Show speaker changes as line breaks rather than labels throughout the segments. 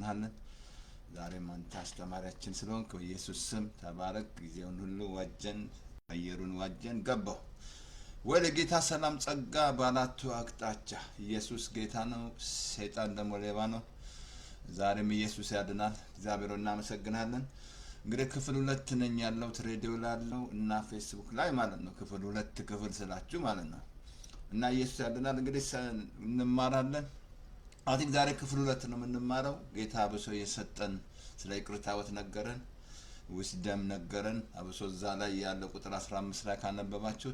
እናመሰግናለን። ዛሬም አንተ አስተማሪያችን ስለሆንክ በኢየሱስ ስም ተባረክ። ጊዜውን ሁሉ ዋጀን፣ አየሩን ዋጀን ገባው። ወደ ጌታ ሰላም ጸጋ ባላቱ አቅጣጫ። ኢየሱስ ጌታ ነው፣ ሰይጣን ደግሞ ሌባ ነው። ዛሬም ኢየሱስ ያድናል። እግዚአብሔር እናመሰግናለን። እንግዲህ ክፍል 2 ነኝ ያለሁት ሬዲዮ ላለው እና ፌስቡክ ላይ ማለት ነው። ክፍል 2 ክፍል ስላችሁ ማለት ነው። እና ኢየሱስ ያድናል እንግዲህ እንማራለን። አሁን ዛሬ ክፍል 2 ነው የምንማረው። ጌታ አብሶ የሰጠን ስለ ይቅርታዎት ነገረን፣ ዊስደም ነገረን። አብሶ እዛ ላይ ያለው ቁጥር 15 ላይ ካነበባችሁ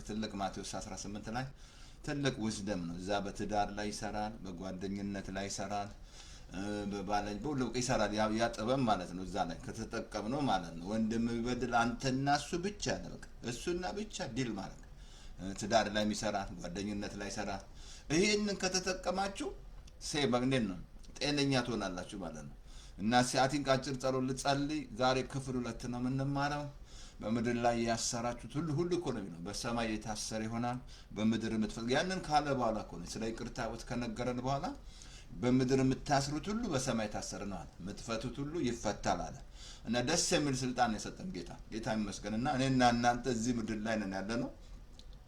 ትልቅ ማቴዎስ 18 ላይ ትልቅ ዊስደም ነው። እዛ በትዳር ላይ ይሰራል፣ በጓደኝነት ላይ ይሰራል፣ በባለኝ በሁሉ ይሰራል። ያ ጥበብ ማለት ነው። እዛ ላይ ከተጠቀምነው ማለት ነው። ወንድም ቢበድል አንተና እሱ ብቻ ነው፣ በቃ እሱና ብቻ ዲል ማለት ነው። ትዳር ላይ ይሰራል፣ ጓደኝነት ላይ ይሰራል። ይሄንን ከተጠቀማችሁ እንዴት ነው ጤነኛ ትሆናላችሁ ማለት ነው። እና ሲያቲን አጭር ጸሎት ልጸልይ። ዛሬ ክፍል 2 ነው የምንማረው። በምድር ላይ ያሰራችሁት ሁሉ እኮ ነው የሚለው፣ በሰማይ የታሰረ ይሆናል፣ በምድር የምትፈቱ ያንን ካለ በኋላ እኮ ነው ስለ ይቅርታዎት ከነገረን በኋላ በምድር የምታስሩት ሁሉ በሰማይ የታሰረ ነው አለ፣ የምትፈቱት ሁሉ ይፈታል አለ። እና ደስ የሚል ስልጣን የሰጠን ጌታ ይመስገንና እኔና እናንተ እዚህ ምድር ላይ ነን ያለ ነው።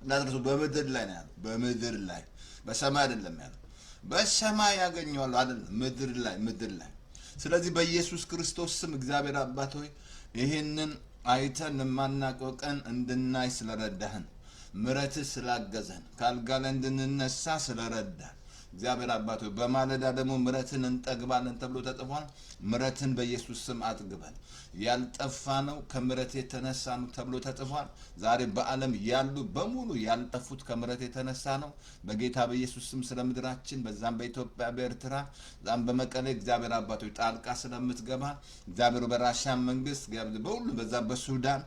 እናንተ በምድር ላይ ነው ያለው፣ በምድር ላይ በሰማይ አይደለም ያለው። በሰማይ ያገኘዋል አይደለም፣ ምድር ላይ። ስለዚህ በኢየሱስ ክርስቶስ ስም እግዚአብሔር አባት ሆይ ይሄንን አይተን የማናውቀው ቀን እንድናይ ስለረዳህን፣ ምሕረትህ ስላገዘን፣ ካልጋ ላይ እንድንነሳ ስለረዳህን እግዚአብሔር አባት ሆይ በማለዳ ደግሞ ምሕረትን እንጠግባለን ተብሎ ተጽፏል። ምሕረትን በኢየሱስ ስም አጥግበን ያልጠፋ ነው ከምሕረት የተነሳ ነው ተብሎ ተጽፏል። ዛሬ በዓለም ያሉ በሙሉ ያልጠፉት ከምሕረት የተነሳ ነው። በጌታ በኢየሱስ ስም ስለ ምድራችን በዛም በኢትዮጵያ በኤርትራ ዛም በመቀሌ እግዚአብሔር አባት ሆይ ጣልቃ ስለምትገባ እግዚአብሔር በራሽያ መንግስት በሁሉ በዛ በሱዳን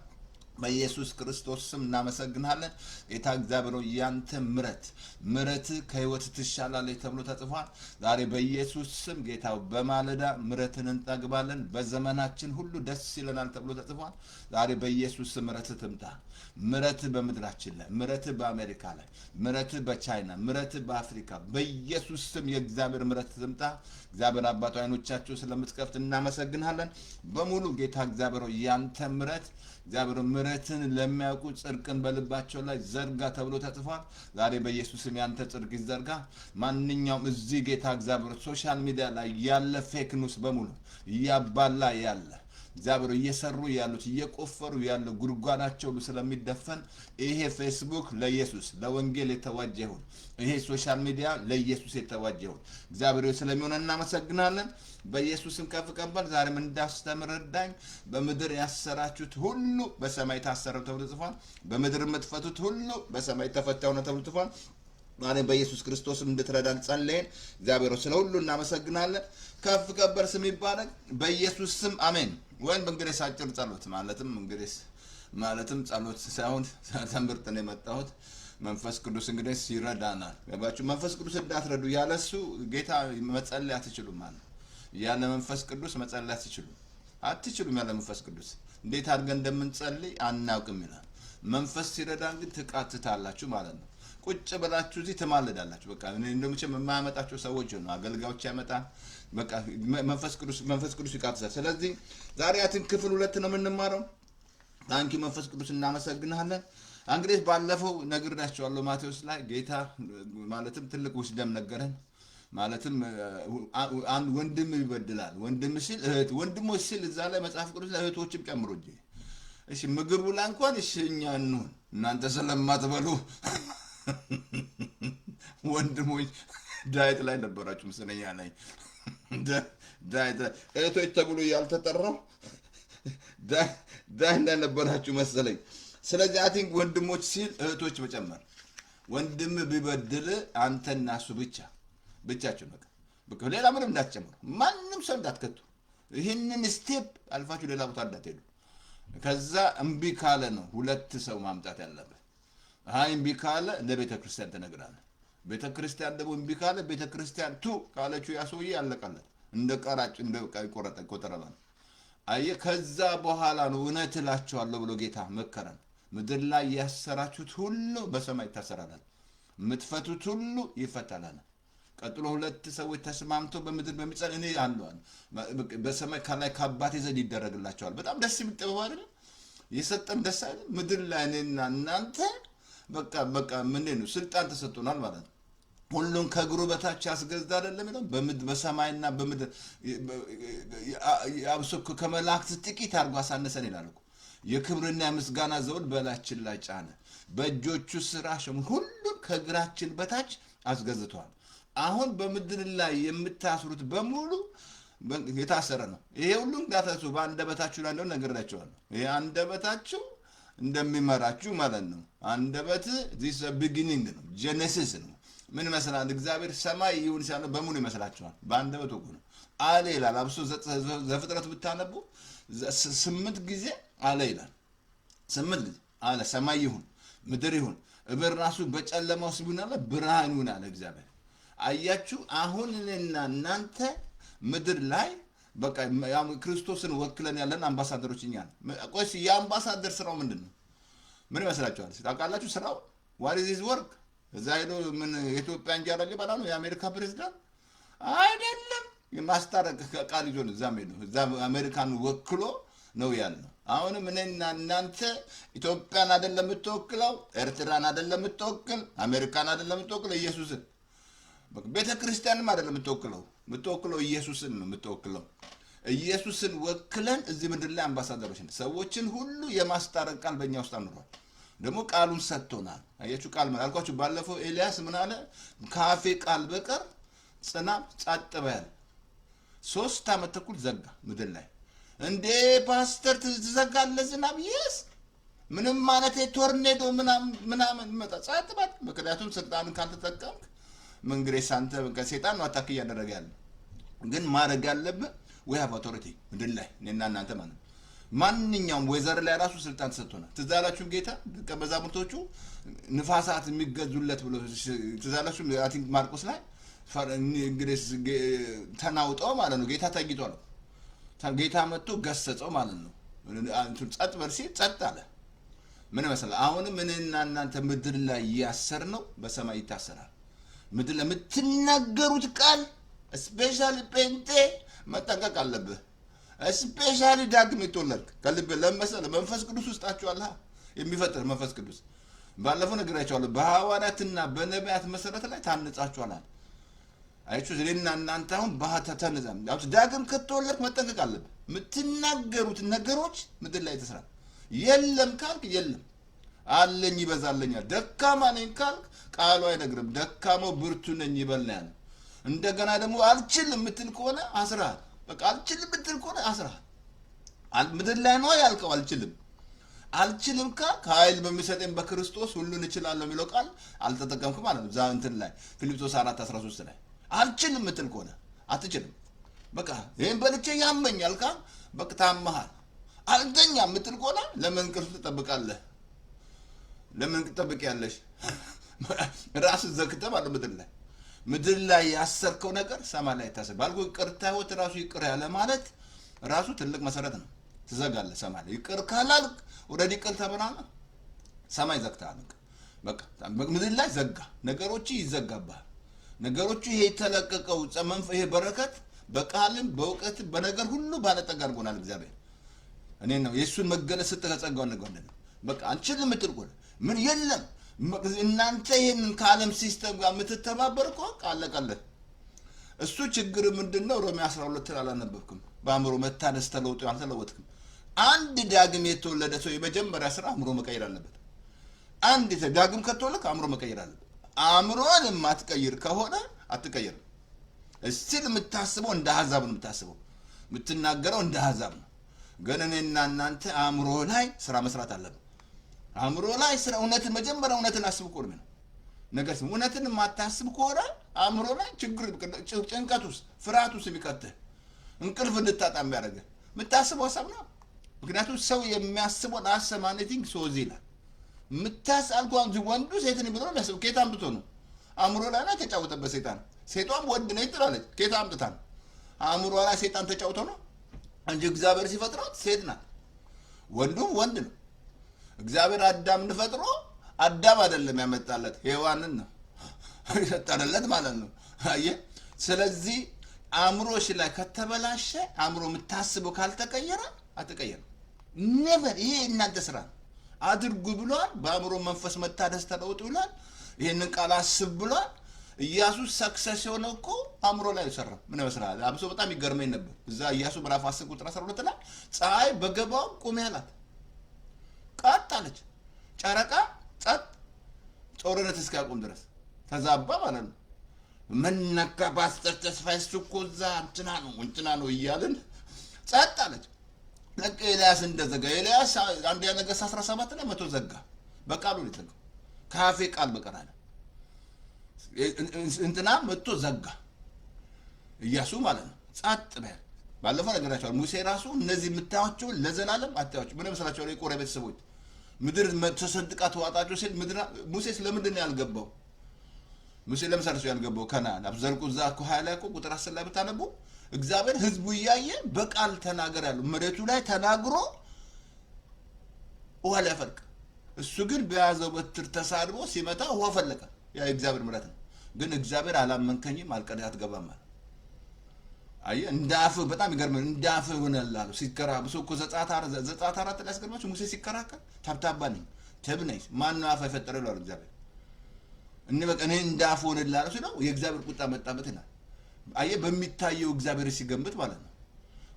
በኢየሱስ ክርስቶስ ስም እናመሰግናለን። ጌታ እግዚአብሔር ሆይ ያንተ ምሕረት ከህይወት ትሻላለች ተብሎ ተጽፏል። ዛሬ በኢየሱስ ስም ጌታ በማለዳ ምሕረትን እንጠግባለን፣ በዘመናችን ሁሉ ደስ ይለናል ተብሎ ተጽፏል። ዛሬ በኢየሱስ ስም ምሕረት ትምጣ። ምሕረት በምድራችን ላይ፣ ምሕረት በአሜሪካ ላይ፣ ምሕረት በቻይና፣ ምሕረት በአፍሪካ በኢየሱስ ስም የእግዚአብሔር ምሕረት ትምጣ። እግዚአብሔር አባቱ አይኖቻቸው ስለምትከፍት እናመሰግናለን። በሙሉ ጌታ እግዚአብሔር ሆይ ያንተ እግዚአብሔር ምሕረትን ለሚያውቁ ጽድቅን በልባቸው ላይ ዘርጋ ተብሎ ተጽፏል። ዛሬ በኢየሱስ ስም ያንተ ጽድቅ ይዘርጋ። ማንኛውም እዚህ ጌታ እግዚአብሔር ሶሻል ሚዲያ ላይ ያለ ፌክ ኒውስ በሙሉ እያባላ ያለ እግዚአብሔር እየሰሩ ያሉት እየቆፈሩ ያለ ጉድጓዳቸው ሁሉ ስለሚደፈን ይሄ ፌስቡክ ለኢየሱስ ለወንጌል የተዋጀ ይሁን። ይሄ ሶሻል ሚዲያ ለኢየሱስ የተዋጀ ይሁን። እግዚአብሔር ስለሚሆን እናመሰግናለን። በኢየሱስም ከፍ ቀበል። ዛሬም እንዳስተምር እርዳኝ። በምድር ያሰራችሁት ሁሉ በሰማይ ታሰረ ተብሎ ተጽፏል። በምድር የምትፈቱት ሁሉ በሰማይ ተፈታው ነው ተብሎ ተጽፏል። ዛሬ በኢየሱስ ክርስቶስ እንድትረዳን ጸልየን እግዚአብሔር ስለ ሁሉ እናመሰግናለን። ከፍ ቀበል ስም ይባረክ በኢየሱስ ስም አሜን። ወይም በእንግዲህ አጭር ጸሎት ማለትም ጸሎት ሳይሆን ትምህርት ነው የመጣሁት። መንፈስ ቅዱስ እንግዲህ ይረዳናል። ገባችሁ? መንፈስ ቅዱስ እንዳትረዱ ያለሱ ጌታ መጸለይ አትችሉም ማለት ያለ መንፈስ ቅዱስ መጸለይ አትችሉም። ያለ መንፈስ ቅዱስ እንዴት አድርገን እንደምንጸልይ አናውቅም ይላል። መንፈስ ሲረዳን ግን ትቃትታላችሁ ማለት ነው። ቁጭ ብላችሁ እዚህ ትማልዳላችሁ። በቃ እንደምንም የማያመጣቸው ሰዎች ነው፣ አገልጋዮች ያመጣል። በቃ መንፈስ ቅዱስ ይቃትታል። ስለዚህ ዛሬ ክፍል 2 ነው የምንማረው። ታንኪ መንፈስ ቅዱስ እናመሰግናለን። እንግዲህ ባለፈው ነግሬያቸዋለሁ። ማቴዎስ ላይ ጌታ ማለትም ትልቅ ዊስደም ነገረን። ማለትም አንድ ወንድም ይበድላል፣ ወንድም ሲል እህት፣ ወንድሞች ሲል እዛ ላይ መጽሐፍ ቅዱስ ላይ እህቶችም ጨምሮ እንጂ እሺ ምግቡ ላይ እንኳን እሺ እኛ እንሁን እናንተ ስለማትበሉ ወንድሞች ዳይት ላይ ነበራችሁ መስለኛ ላይ ዳይት እህቶች ተብሎ ያልተጠራው ዳይት ላይ ነበራችሁ መሰለኝ። ስለዚህ አይ ቲንክ ወንድሞች ሲል እህቶች መጨመር። ወንድም ቢበድል አንተና እሱ ብቻችሁ በቃ ሌላ ምንም እንዳትጨምሩ፣ ማንም ሰው እንዳትከቱ። ይህንን ስቴፕ አልፋችሁ ሌላ ቦታ እንዳትሄዱ። ከዛ እምቢ ካለ ነው 2 ሰው ማምጣት ያለበት። እምቢ ካለ ለቤተ ክርስቲያን ትነግራለህ። ቤተ ክርስቲያን ደግሞ እምቢ ካለ ቤተ ክርስቲያን ካለችው ያ ሰውዬ ያለቀለት እንደ ቀራጭ እንደ ቆጠረባል። አየህ፣ ከዛ በኋላ ነው እውነት እላችኋለሁ ብሎ ጌታ መከረን። ምድር ላይ ያሰራችሁት ሁሉ በሰማይ ይታሰራል፣ የምትፈቱት ሁሉ ይፈታል። ቀጥሎ ሁለት ሰዎች ተስማምተው በምድር በሚጸል እኔ አለዋል በሰማይ ከላይ ከአባቴ ዘንድ ይደረግላቸዋል። በጣም ደስ የሚል ጥበብ አይደል የሰጠን? ደስ አይደል? ምድር ላይ እኔና እናንተ በቃ ምንድን ነው ስልጣን ተሰጥቶናል ማለት ነው። ሁሉን ከእግሩ በታች ያስገዛ አይደለም ይላል። በሰማይና በምድር አብሶ ከመላእክት ጥቂት አድርጎ አሳነሰን ይላል እኮ። የክብርና የምስጋና ዘውድ በላያችን ላይ ጫነ። በእጆቹ ስራ ሸክም ሁሉን ከእግራችን በታች አስገዝቷል። አሁን በምድር ላይ የምታስሩት በሙሉ የታሰረ ነው። ይሄ ሁሉ እንዳታሱ በአንደበታችሁ ላይ እንደሆነ ነግሬያቸዋለሁ። ይሄ አንደበታችሁ እንደሚመራችሁ ማለት ነው። አንደበት ዚስ ቢጊኒንግ ነው፣ ጄኔሲስ ነው። ምን ይመስላል? እግዚአብሔር ሰማይ ይሁን ሲያለ በሙሉ ይመስላችኋል? በአንደበት እኮ ነው አለ ይላል። አብሶ ዘፍጥረት ብታነቡ 8 ጊዜ አለ ይላል። 8 ጊዜ አለ። ሰማይ ይሁን ምድር ይሁን እብር ራሱ በጨለማ ውስጥ ቢሆን አለ ብርሃን ይሁን አለ እግዚአብሔር። አያችሁ፣ አሁን እኔና እናንተ ምድር ላይ በቃ ክርስቶስን ወክለን ያለን አምባሳደሮች እኛ ነን። ቆይስ የአምባሳደር ስራው ምንድን ነው? ምን ይመስላችኋል? ታውቃላችሁ ስራው? ዋት ኢዝ ሂዝ ወርክ? እዛ ሄዶ ምን የኢትዮጵያ እንጀራ ሊበላ ነው? የአሜሪካ ፕሬዝዳንት አይደለም። የማስታረቅ ቃል ይዞ ነው እዛም ሄዶ እዛ አሜሪካን ወክሎ ነው ያለው። አሁንም እኔና እናንተ ኢትዮጵያን አይደለም የምትወክለው፣ ኤርትራን አይደለም የምትወክል፣ አሜሪካን አይደለም የምትወክለው፣ ኢየሱስን ቤተ ክርስቲያንም አይደለም የምትወክለው ኢየሱስን ነው የምትወክለው። ኢየሱስን ወክለን እዚህ ምድር ላይ አምባሳደሮች ነን። ሰዎችን ሁሉ የማስታረቅ ቃል በእኛ ውስጥ አኑሯል። ደግሞ ቃሉን ሰጥቶናል። አያችሁ፣ ቃል ምን አልኳችሁ ባለፈው? ኤልያስ ምን አለ? ካፌ ቃል በቀር ዝናብ ጸጥ በል። 3 ዓመት ተኩል ዘጋ ምድር ላይ። እንዴ ፓስተር ትዘጋለህ ዝናብ? ይስ ምንም ማለት ቶርኔዶ ምናምን መጣ ጸጥ በል። ምክንያቱም ስልጣንን ካልተጠቀምክ መንግሬስ አንተ ከሰይጣን ነው አታክ እያደረገ ያለ። ግን ማድረግ ያለብህ ወይ ሃቭ አውቶሪቲ ምድር ላይ እኔና እናንተ ማለት ነው። ማንኛውም ወይዘር ላይ ራሱ ስልጣን ተሰጥቶናል። ትዝ አላችሁ ጌታ ከመዛሙርቶቹ ንፋሳት የሚገዙለት ብሎ ትዝ አላችሁ? አይ ቲንክ ማርቆስ ላይ እንግዲህ ተናውጠው ማለት ነው። ጌታ ተኝቷል። ጌታ መጥቶ ገሰጸው ማለት ነው። ጸጥ በል ሲል ጸጥ አለ። ምን መሰለህ? አሁንም እኔና እናንተ ምድር ላይ ያሰር ነው በሰማይ ይታሰራል። ምድር ለምትናገሩት ቃል ስፔሻሊ ጴንጤ መጠንቀቅ አለብህ። ስፔሻሊ ዳግም የተወለድክ ከልብ ለመሰለ መንፈስ ቅዱስ ውስጣችሁ አለ የሚፈጥር መንፈስ ቅዱስ። ባለፈው ነግራችኋለሁ። በሐዋርያትና በነቢያት መሰረት ላይ ታንጻችኋል። አይቹ እኔና እናንተ አሁን ተነዛም ዳግም ከተወለድክ መጠንቀቅ አለብህ። የምትናገሩት ነገሮች ምድር ላይ ተስራ የለም ካልክ የለም አለኝ ይበዛልኛል። ደካማ ነኝ ካልክ ቃሉ አይነግርም። ደካማው ብርቱ ነኝ ይበልናል። እንደገና ደግሞ አልችልም የምትል ከሆነ አስራል። በቃ አልችልም የምትል ከሆነ አስራል። ምድር ላይ ነው ያልከው አልችልም ካልክ ኃይል በሚሰጠኝ በክርስቶስ ሁሉን እችላለሁ የሚለው ቃል አልተጠቀምክም ማለት ነው። ዛ እንትን ላይ ፊልጵስዩስ 4:13 ላይ አልችልም የምትል ከሆነ አትችልም። በቃ ይሄን በልቼ ያመኛል ካልክ በቃ ታመሃል። አልተኛ የምትል ከሆነ ለምን እንቅልፍ ትጠብቃለህ? ለምን ትጠብቂያለሽ? ራስህ ዘግተህ ማለት ምድር ላይ ያሰርከው ነገር ሰማይ ላይ ታሰር ባልኩ ይቅርታ ህይወት ራሱ ይቅር ያለ ማለት ራሱ ትልቅ መሰረት ነው። ትዘጋለህ ሰማይ ላይ ይቅር ካላልክ ወደ ይቅር ተበላና ሰማይ ዘግተሃል። በቃ ምድር ላይ ዘጋ ነገሮች ይዘጋባል። ነገሮቹ ይሄ የተለቀቀው ይሄ በረከት በቃልም በእውቀት በነገር ሁሉ ባለጠጋ አድርጎናል እግዚአብሔር። እኔ ነው የእሱን መገለጽ ስትከጸጋው ነገር ነው። በቃ አንችልም የምትል ከሆነ ምን የለም እናንተ ይሄንን ከዓለም ሲስተም ጋር የምትተባበር እኮ ቃለቀለህ። እሱ ችግር ምንድነው? ሮሜ 12 አላነበብክም? በአእምሮ መታደስ ተለውጦ አልተለወጥክም። አንድ ዳግም የተወለደ ሰው የመጀመሪያ ስራ አእምሮ መቀየር አለበት። አንድ ዳግም ከተወለደ አእምሮ መቀየር አለበት። አእምሮን የማትቀይር ከሆነ አትቀየርም። እስቲል የምታስበው እንደ አሕዛብ ነው የምታስበው፣ የምትናገረው እንደ አሕዛብ ነው። ግን እኔና እናንተ አእምሮ ላይ ስራ መስራት አለብን። አእምሮ ላይ ስራ እውነትን መጀመሪያ እውነትን አስብ እኮ ነው ነገር ሲሆን እውነትን የማታስብ ከሆነ አእምሮ ላይ ችግር ጭንቀት ውስጥ ፍርሃት ውስጥ የሚከትህ እንቅልፍ እንድታጣ የሚያደርግህ የምታስበው ሀሳብ ነው። ምክንያቱም ሰው የሚያስበውን አሰማነቲንግ ሶዚ ይላል። የምታሳልኳን ወንዱ ሴትን ብሎ ነው የሚያስበው። ኬታ አምጥቶ ነው አእምሮ ላይ ተጫወተበት ሰይጣን። ሴቷም ወንድ ነው ትላለች። ኬታ አምጥታ ነው አእምሮ ላይ ሰይጣን ተጫውቶ ነው እንጂ እግዚአብሔር ሲፈጥራት ሴት ናት፣ ወንዱም ወንድ ነው። እግዚአብሔር አዳምን ፈጥሮ አዳም አይደለም ያመጣለት ሔዋንን ነው የሰጠለት ማለት ነው። አየህ። ስለዚህ አእምሮሽ ላይ ከተበላሸ አእምሮ የምታስበው ካልተቀየረ አትቀየርም። ኔቨር። ይሄ እናንተ ስራ አድርጉ ብሏል። በአእምሮ መንፈስ መታደስ ተለውጡ ይላል። ይህንን ቃል አስብ ብሏል። ኢያሱስ ሰክሰስ የሆነው እኮ አእምሮ ላይ ሰራ። ምን ይመስላል? አብሶ በጣም ይገርመኝ ነበር እዛ ኢያሱ ምዕራፍ 10 ቁጥር 12 ላይ ፀሐይ በገባው ቁሚ አላት፣ ቀጥ አለች። ጨረቃ ጸጥ፣ ጦርነት እስኪያቆም ድረስ ተዛባ ማለት ነው። መነካ ፓስተር ተስፋዬ እሱ እኮ እዛ እንትና ነው እያልን ጸጥ አለች። ለቀ ኤልያስ እንደዘጋ ኤልያስ አንደኛ ነገሥት 17 ላይ መቶ ዘጋ። በቃሉ ነው የተዘጋው፣ ካፌ ቃል በቀር አለ። እንትና መቶ ዘጋ፣ ኢያሱ ማለት ነው። ጸጥ በል። ባለፈው ነገራቸዋል። ሙሴ ራሱ እነዚህ የምታዩቸው ለዘላለም አታዩቸው። ምን መስላቸው? የቆሬ ቤተሰቦች ምድር ተሰንጥቃ ተዋጣቸው ሲል ሙሴ ስለምንድን ነው ያልገባው? ሙሴ ለምሳሌ ሰው ያልገባው ከነዓን አብዘልቁ እዛ እኮ 20 ላይ እኮ ቁጥር 10 ላይ ብታነቡ እግዚአብሔር ህዝቡ እያየ በቃል ተናገር ያለው መሬቱ ላይ ተናግሮ ውሃ ሊያፈልቅ፣ እሱ ግን በያዘው በትር ተሳድቦ ሲመታ ውሃ ፈለቀ። ያ የእግዚአብሔር ምሕረት ነው። ግን እግዚአብሔር አላመንከኝም አልቀዳ አትገባም ማለት አየ። እንዳፍ በጣም ይገርማል። እንዳፍ ሆነላሉ ሲከራከሩ እኮ ዘጸአት 4 ላይ አስገርማችሁ ሙሴ ሲከራከር ታብታባ ነኝ ተብ ነኝ ማን ነው አፍ የፈጠረው ይላል እግዚአብሔር። እኔ እንዳፍ ሆነላሉ ሲለው የእግዚአብሔር ቁጣ መጣበት ይላል። አየ በሚታየው እግዚአብሔር ሲገምት ማለት ነው።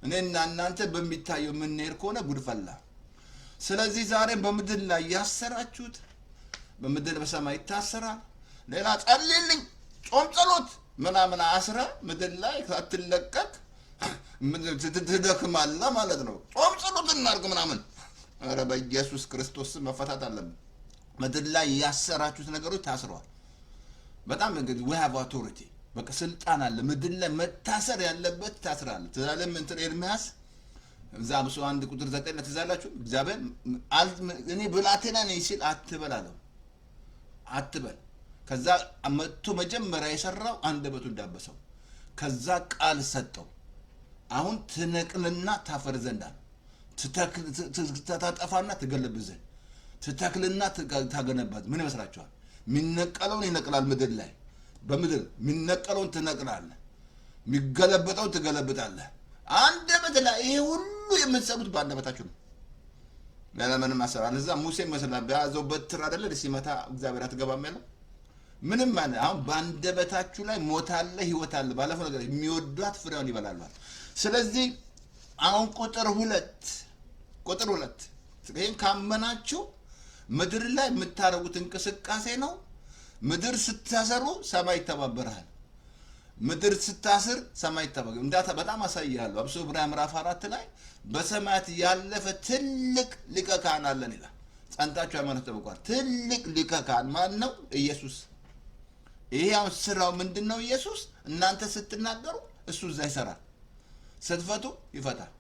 እኔና እናንተ በሚታየው የምንሄድ ከሆነ ጉድ ፈላ። ስለዚህ ዛሬም በምድር ላይ ያሰራችሁት በምድር በሰማይ ይታሰራል። ሌላ ጸልይልኝ ጾም ጸሎት ምናምን አስረ ምድር ላይ አትለቀቅ ትደክማለህ ማለት ነው። ጾም ጸሎት እናድርግ ምናምን። ኧረ በኢየሱስ ክርስቶስ መፈታት አለብን። ምድር ላይ ያሰራችሁት ነገሮች ታስረዋል። በጣም እንግዲህ we have authority በቃ ስልጣን አለ። ምድር ላይ መታሰር ያለበት ታስራል። ተዛለም እንትን ኤርምያስ እዛ ብሶ 1 ቁጥር 9 ላይ ተዛላችሁ እግዚአብሔር እኔ ብላቴና ነኝ ሲል አትበል አለው። አትበል። ከዛ መጥቶ መጀመሪያ የሰራው አንደበቱ እንዳበሰው፣ ከዛ ቃል ሰጠው። አሁን ትነቅልና ታፈር ዘንድ አለ። ታጠፋና ትገለብጥ ዘንድ፣ ትተክልና ታገነባት። ምን ይመስላችኋል? የሚነቀለውን ይነቅላል ምድር ላይ በምድር የሚነቀለውን ትነቅላለህ፣ የሚገለበጠውን ትገለብጣለህ። አንደበት ላይ ይሄ ሁሉ የምትሰሙት በአንደበታችሁ ነው። ለምን ማሰራል? እዛ ሙሴ መስላል በያዘው በትር አይደለ ሲመታ እግዚአብሔር አትገባም ያለው ምንም ማለት አሁን በአንደበታችሁ ላይ ሞት አለ ህይወት አለ። ባለፈው ነገር የሚወዷት ፍሬውን ይበላሉ። ስለዚህ አሁን ቁጥር 2 ይሄን ካመናችሁ ምድር ላይ የምታረጉት እንቅስቃሴ ነው። ምድር ስታሰሩ ሰማይ ይተባበራል። ምድር ስታስር ሰማይ ይተባበራል። እንዳታ በጣም አሳያለሁ። አብሶ ዕብራውያን ምዕራፍ 4 ላይ በሰማያት ያለፈ ትልቅ ሊቀ ካህን አለን ይላል። ጸንታችሁ ሃይማኖት ተበቋል። ትልቅ ሊቀ ካህን ማን ነው? ኢየሱስ። ይሄው ስራው ምንድነው? ኢየሱስ እናንተ ስትናገሩ እሱ እዛ ይሰራል፣ ስትፈቱ ይፈታል።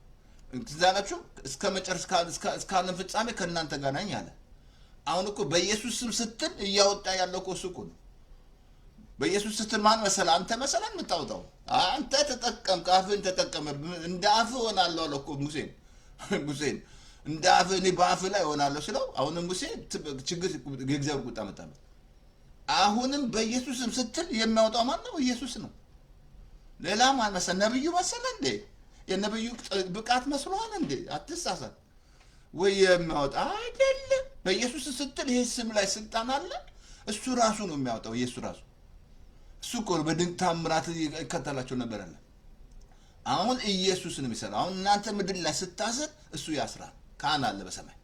ትዛላችሁ እስከ መጨረሻ እስከ ዓለም ፍጻሜ ከእናንተ ጋር ነኝ አለ። አሁን እኮ በኢየሱስ ስም ስትል እያወጣ ያለው እኮ እሱ እኮ ነው። በኢየሱስ ስትል ማን መሰለህ? አንተ መሰለህ የምታወጣው አንተ ተጠቀም፣ አፍህን ተጠቀም። እንደ አፍህ ሆናለሁ አለ እኮ ሙሴን እንደ አፍህ እኔ በአፍህ ላይ ሆናለሁ ስለው አሁንም ሙሴ ችግር የእግዚአብሔር ቁጣ መጣበት። አሁንም በኢየሱስ ስም ስትል የሚያወጣው ማን ነው? ኢየሱስ ነው። ሌላ ማን መሰለህ? ነብዩ መሰለህ እንዴ? የነብዩ ብቃት መስሎሃል እንዴ? አትሳሳት። ወይ የሚያወጣ አይደለም። በኢየሱስ ስትል ይሄ ስም ላይ ስልጣን አለ። እሱ ራሱ ነው የሚያወጣው። ኢየሱስ ራሱ እሱ እኮ በድንቅ ታምራት ይከተላቸው ነበር አለ። አሁን ኢየሱስ ነው የሚሰራው። አሁን እናንተ ምድር ላይ ስታስር እሱ ያስራል። ካህን አለ በሰማይ።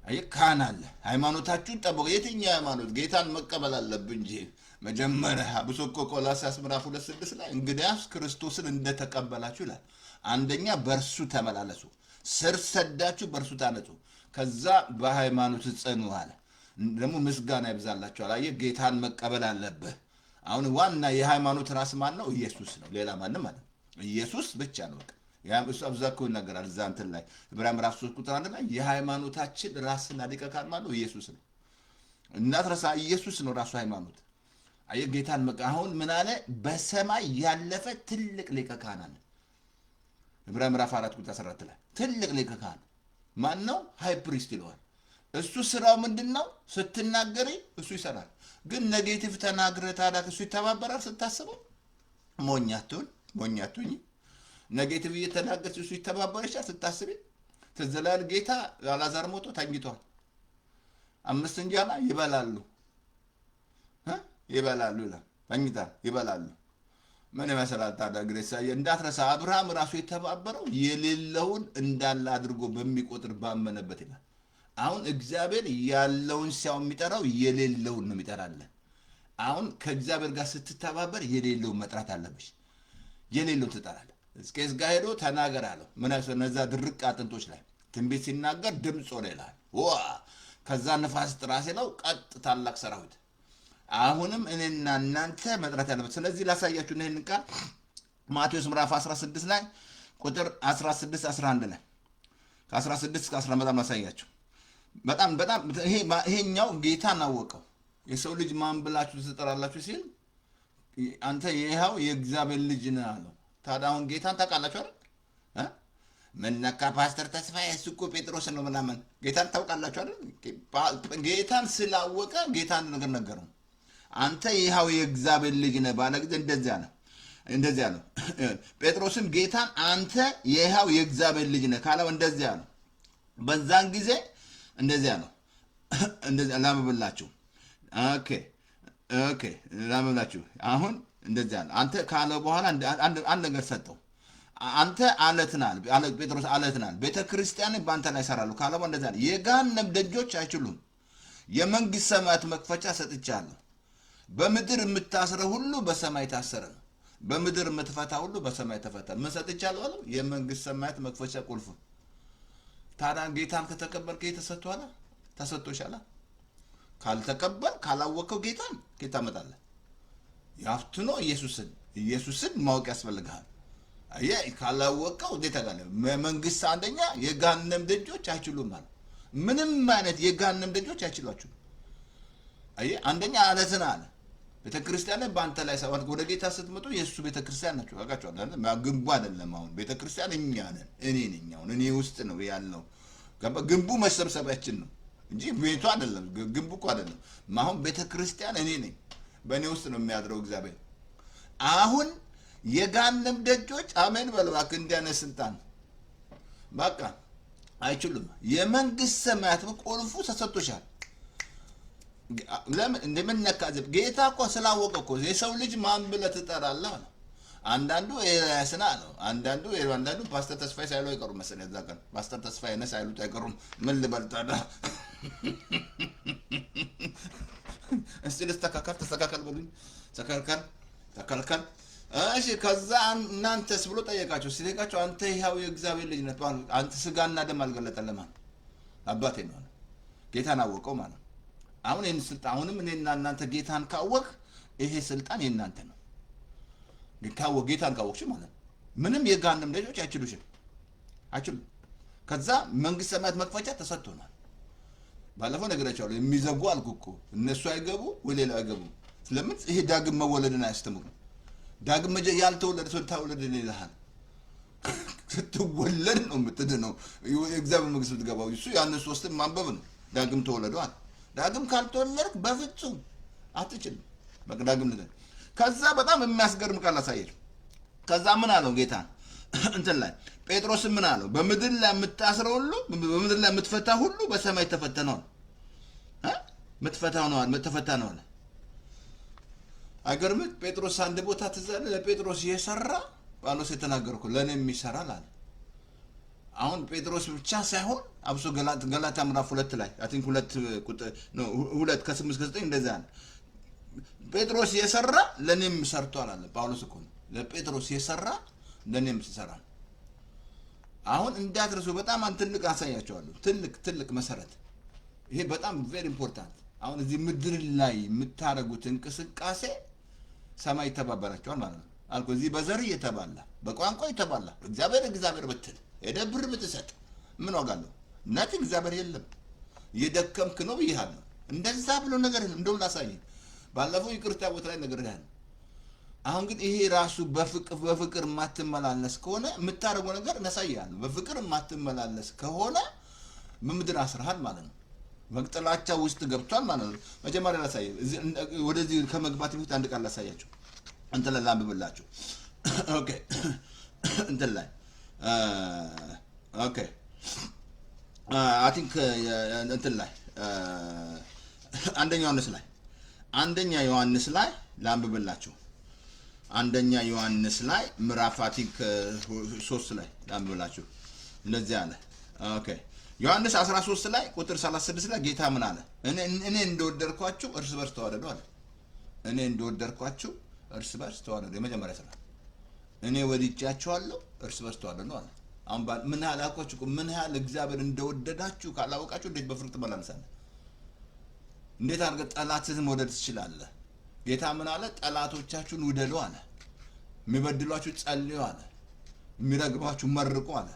አይ ካህን አለ። ሃይማኖታችሁን ጠብቁ። የትኛው ሃይማኖት? ጌታን መቀበል አለብን እንጂ መጀመሪያ አብሶ እኮ ቆላስይስ ምዕራፍ 2:6 ላይ እንግዲያስ ክርስቶስን እንደተቀበላችሁ ይላል። አንደኛ በእርሱ ተመላለሱ፣ ስር ሰዳችሁ በእርሱ ታነጹ፣ ከዛ በሃይማኖት ጽኑ አለ። ደግሞ ምስጋና ይብዛላችኋል። አየህ ጌታን መቀበል አለብህ። አሁን ዋና የሃይማኖት ራስ ማን ነው? ኢየሱስ ነው። ሌላ ማንም ማለት ኢየሱስ ብቻ ነው። በቃ ያም እሱ አብዛኛው ይናገራል እዛ እንትን ላይ ዕብራውያን ምዕራፍ 3 ቁጥር 1 ላይ የሃይማኖታችን ራስና ሊቀ ካህን ማን ነው? ኢየሱስ ነው። እናትረሳ ኢየሱስ ነው ራሱ ሃይማኖት። አየህ ጌታን አሁን ምን አለ? በሰማይ ያለፈ ትልቅ ሊቀ ካህን አለ። ዕብራውያን ምዕራፍ 4 ቁጥር 14 ላይ ትልቅ ሊቀ ካህን ማን ነው? ሃይ ፕሪስት ይለዋል። እሱ ስራው ምንድነው? ስትናገሪ እሱ ይሰራል። ግን ኔጌቲቭ ተናግረህ ታዲያ እሱ ይተባበራል ስታስበው? ሞኛቱኝ ኔጌቲቭ እየተናገርሽ እሱ ይተባበርሻል ስታስቢ? ትዝላል ጌታ አልዓዛር ሞቶ ተኝቷል። 5 እንጀራ ይበላሉ ይላል። ተኝቷል ይበላሉ። ምን ይመስላል ታዲያ? ግሬሳ እንዳትረሳ አብርሃም ራሱ የተባበረው የሌለውን እንዳለ አድርጎ በሚቆጥር ባመነበት ይላል። አሁን እግዚአብሔር ያለውን ሲያው የሚጠራው የሌለውን ነው የሚጠራለ። አሁን ከእግዚአብሔር ጋር ስትተባበር የሌለውን መጥራት አለብሽ። የሌለውን ትጠራለህ። ሕዝቅኤል ጋር ሄዶ ተናገር አለው። ምን አይነት እነዛ ድርቅ አጥንቶች ላይ ትንቢት ሲናገር ድምፅ ሆነ ይላል። ከዛ ንፋስ ጥራ ሲለው ቀጥ ታላቅ ሰራዊት። አሁንም እኔና እናንተ መጥራት ያለበት። ስለዚህ ላሳያችሁ ይህንን ቃል ማቴዎስ ምዕራፍ 16 ላይ ቁጥር 16 11 ላይ ከ16 እስከ 11 ላሳያችሁ። በጣም ይሄኛው ጌታን አወቀው። የሰው ልጅ ማን ብላችሁ ትጠራላችሁ ሲል አንተ ይኸው የእግዚአብሔር ልጅ ነህ አለው። ታዲያ አሁን ጌታን ታውቃላችሁ አይደል? ምነካ ፓስተር ተስፋዬ እሱ እኮ ጴጥሮስ ነው ምናምን። ጌታን ታውቃላችሁ አይደል? ጌታን ስላወቀ ጌታን ነገር ነገረው። አንተ ይኸው የእግዚአብሔር ልጅ ነህ ባለ ጊዜ እንደዚያ ነው። ጴጥሮስም ጌታን አንተ ይኸው የእግዚአብሔር ልጅ ነህ ካለው እንደዚያ ነው። በዛን ጊዜ እንደዚያ ነው። እንደዚያ ላምብላችሁ። ኦኬ ላምብላችሁ። አሁን እንደዚያ ነው። አንተ ካለ በኋላ አንድ ነገር ሰጠው። አንተ አለት ነህ፣ ጴጥሮስ አለት ነህ፣ ቤተ ክርስቲያንን በአንተ ላይ ይሰራሉ ካለ በኋላ እንደዚያ ነው። የገሃነም ደጆች አይችሉም። የመንግሥተ ሰማያት መክፈቻ ሰጥቻለሁ። በምድር የምታስረ ሁሉ በሰማይ ታሰረ ነው። በምድር የምትፈታ ሁሉ በሰማይ ተፈታ። ምን ሰጥቻለሁ አለው? የመንግሥተ ሰማያት መክፈቻ ቁልፍ። ታዲያ ጌታን ከተቀበልክ ተሰጥቶሻል። ካልተቀበል ካላወቀው ጌታን ጌታ መጣለ ያፍትኖ ኢየሱስን ማወቅ ያስፈልጋል። አየህ ካላወቀው ጌታ ጋር መንግሥት አንደኛ የገሃነም ደጆች አይችሉም ማለት ምንም አይነት የገሃነም ደጆች አይችሏችሁም። አየህ አንደኛ አለትን አለ ቤተክርስቲያን በአንተ ላይ ሰዋት ወደ ጌታ ስትመጡ የእሱ ቤተክርስቲያን ናቸው። አውቃችኋል አይደል? ግንቡ አይደለም። አሁን ቤተክርስቲያን እኛ ነን። እኔ ነኝ። አሁን እኔ ውስጥ ነው ያለው። ግንቡ መሰብሰቢያችን ነው እንጂ ቤቱ አይደለም። ግንቡ እኮ አይደለም። አሁን ቤተክርስቲያን እኔ ነኝ። በእኔ ውስጥ ነው የሚያድረው እግዚአብሔር። አሁን የገሃነም ደጆች አሜን በልባክ እንዲያነ ስልጣን በቃ አይችሉም። የመንግሥተ ሰማያት ቁልፉ ተሰጥቶሻል። ለምን እንደምንነካዘብ ጌታ እኮ ስላወቀ እኮ የሰው ልጅ ማን ብለህ ትጠራለህ ነው። አንዳንዱ ኤልያስና ነው፣ አንዳንዱ ፓስተር ተስፋዬ ሳይሉ አይቀሩም መሰለኝ። እዛ ቀን ፓስተር ተስፋዬ ነህ ሳይሉት አይቀሩም። ምን ልበልጣዳ እስቲ ተስተካከል በሉኝ። ተከልከል እሺ። ከዛ እናንተስ ብሎ ጠየቃቸው። ሲጠይቃቸው አንተ ይኸው የእግዚአብሔር ልጅ ነህ፣ አንተ ስጋና ደም አልገለጠልህም ማለት አባቴ ነው አለ። ጌታን አወቀው ማለት አሁን ይህን ስልጣን አሁንም እኔና እናንተ ጌታን ካወቅ ይሄ ስልጣን የእናንተ ነው። ጌታን ካወቅሽ ማለት ምንም የገሃነም ደጆች አይችሉሽም። ከዛ መንግሥተ ሰማያት መክፈቻ ተሰጥቶናል። ባለፈው ነገራቸዋለሁ። የሚዘጉ አልኩ እኮ እነሱ አይገቡ ወይ ሌላው አይገቡ። ስለምን ይሄ ዳግም መወለድን አያስተምሩም። ዳግም ያልተወለደ ሰው ታወለደ ይልሃል። ስትወለድ ነው የምትድነው። የእግዚአብሔር መንግሥት ብትገባው እሱ ያንን ሶስትን ማንበብ ነው። ዳግም ተወለደዋል። ዳግም ካልተወለድክ በፍጹም አትችልም። በቃ ዳግም ልደት። ከዛ በጣም የሚያስገርም ቃል አሳየች። ከዛ ምን አለው ጌታ እንትን ላይ ጴጥሮስ ምን አለው? በምድር ላይ የምታስረው ሁሉ በምድር ላይ የምትፈታ ሁሉ በሰማይ ተፈተነዋል። ተፈታ ነው አለ። አይገርምህ? ጴጥሮስ አንድ ቦታ ትዛለ ለጴጥሮስ የሰራ ጳውሎስ የተናገረው ለእኔም ይሰራል አለ። አሁን ጴጥሮስ ብቻ ሳይሆን አብሶ ገላትያ ምዕራፍ 2 ላይ አይ ቲንክ 2 ከ8 እስከ 9 እንደዛ አለ። ጴጥሮስ የሰራ ለኔም ሰርቷል አለ ጳውሎስ እኮ ነው። ለጴጥሮስ የሰራ ለኔም ይሰራል። አሁን እንዳትረሱ በጣም ትልቅ አሳያቸዋለሁ። ትልቅ መሰረት ይሄ በጣም ቬሪ ኢምፖርታንት። አሁን እዚህ ምድር ላይ የምታረጉት እንቅስቃሴ ሰማይ ይተባበራቸዋል ማለት ነው አልኩ። እዚህ በዘር እየተባላ በቋንቋ ይተባላ እግዚአብሔር ብትል ሄደህ ብር ብትሰጥ ምን ዋጋ አለው? እናት እግዚአብሔር የለም እየደከምክ ነው ብዬሃለሁ። እንደዛ ብሎ ነገር እንደው ላሳይ ባለፈው ይቅርታ ቦታ ላይ ነገር ያለ። አሁን ግን ይሄ ራሱ በፍቅር ማትመላለስ ከሆነ የምታረገው ነገር እናሳያለሁ። በፍቅር ማትመላለስ ከሆነ በምድር አስረሃል ማለት ነው። መቅጠላቻ ውስጥ ገብቷል ማለት ነው። መጀመሪያ ላሳይ ወደዚህ ከመግባት በፊት አንድ ቃል ላሳያችሁ እንትን ላይ ላንብብላችሁ። ኦኬ እንትን ላይ ኦኬ አይ ቲንክ እንትን ላይ አንደኛ ዮሐንስ ላይ ላንብብላችሁ። አንደኛ ዮሐንስ ላይ ምዕራፍ አይ ቲንክ 3 ላይ ላንብብላችሁ። እንደዚህ አለ። ኦኬ ዮሐንስ 13 ላይ ቁጥር 36 ላይ ጌታ ምን አለ? እኔ እንደወደድኳችሁ እርስ በርስ ተዋደዱ አለ። እኔ እንደወደድኳችሁ እርስ በርስ ተዋደዱ። የመጀመሪያ ስራ እኔ ወድጃችኋለሁ እርስ በርስ ተዋደዱ አለ። አሁን ምን ያህል አልኳችሁ? ምን ያህል እግዚአብሔር እንደወደዳችሁ ካላወቃችሁ እንዴት በፍቅር ትመላለሳለህ? እንዴት አድርገህ ጠላትህን መውደድ ትችላለህ? ጌታ ምን አለ? ጠላቶቻችሁን ውደዱ አለ። የሚበድሏችሁ ጸልዩ አለ። የሚረግማችሁ መርቁ አለ።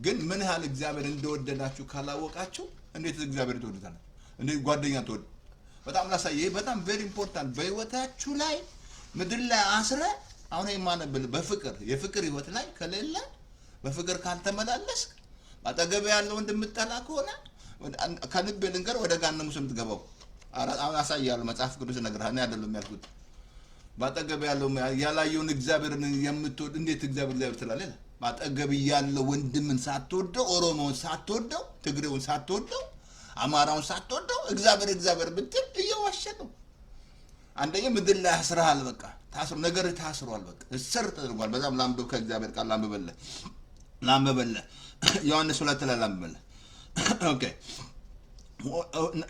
ግን ምን ያህል እግዚአብሔር እንደወደዳችሁ ካላወቃችሁ እንዴት እግዚአብሔር ትወዱታላችሁ? እንዴት ጓደኛ ትወዱ? በጣም ላሳይ። ይሄ በጣም ቬሪ ኢምፖርታንት። በህይወታችሁ ላይ ምድር ላይ አስረ አሁን የማነብል የፍቅር ህይወት ላይ ከሌለ በፍቅር ካልተመላለስክ አጠገብ ያለው እንደምትጠላ ከሆነ ከልብ ልንገር ወደ ጋነሙ ስም ትገባው። አሳያለሁ መጽሐፍ ቅዱስ ነግርሃለሁ አይደለም ያልኩት። ባጠገብ ያለው ያላየውን እግዚአብሔርን የምትወድ እንዴት እግዚአብሔር ትላለህ? ባጠገብ ያለው ወንድምን ሳትወደው፣ ኦሮሞውን ሳትወደው፣ ትግሬውን ሳትወደው፣ አማራውን ሳትወደው እግዚአብሔር ብትል እየዋሸ ነው። አንደኛ ምድር ላይ አስረሃል። በቃ ታስሮ ነገር ታስሯል። በቃ እስር ተደርጓል። በዛም ላምበብ ከእግዚአብሔር ቃል ላምበበለ ዮሐንስ 2 ላይ ላምበበለ ኦኬ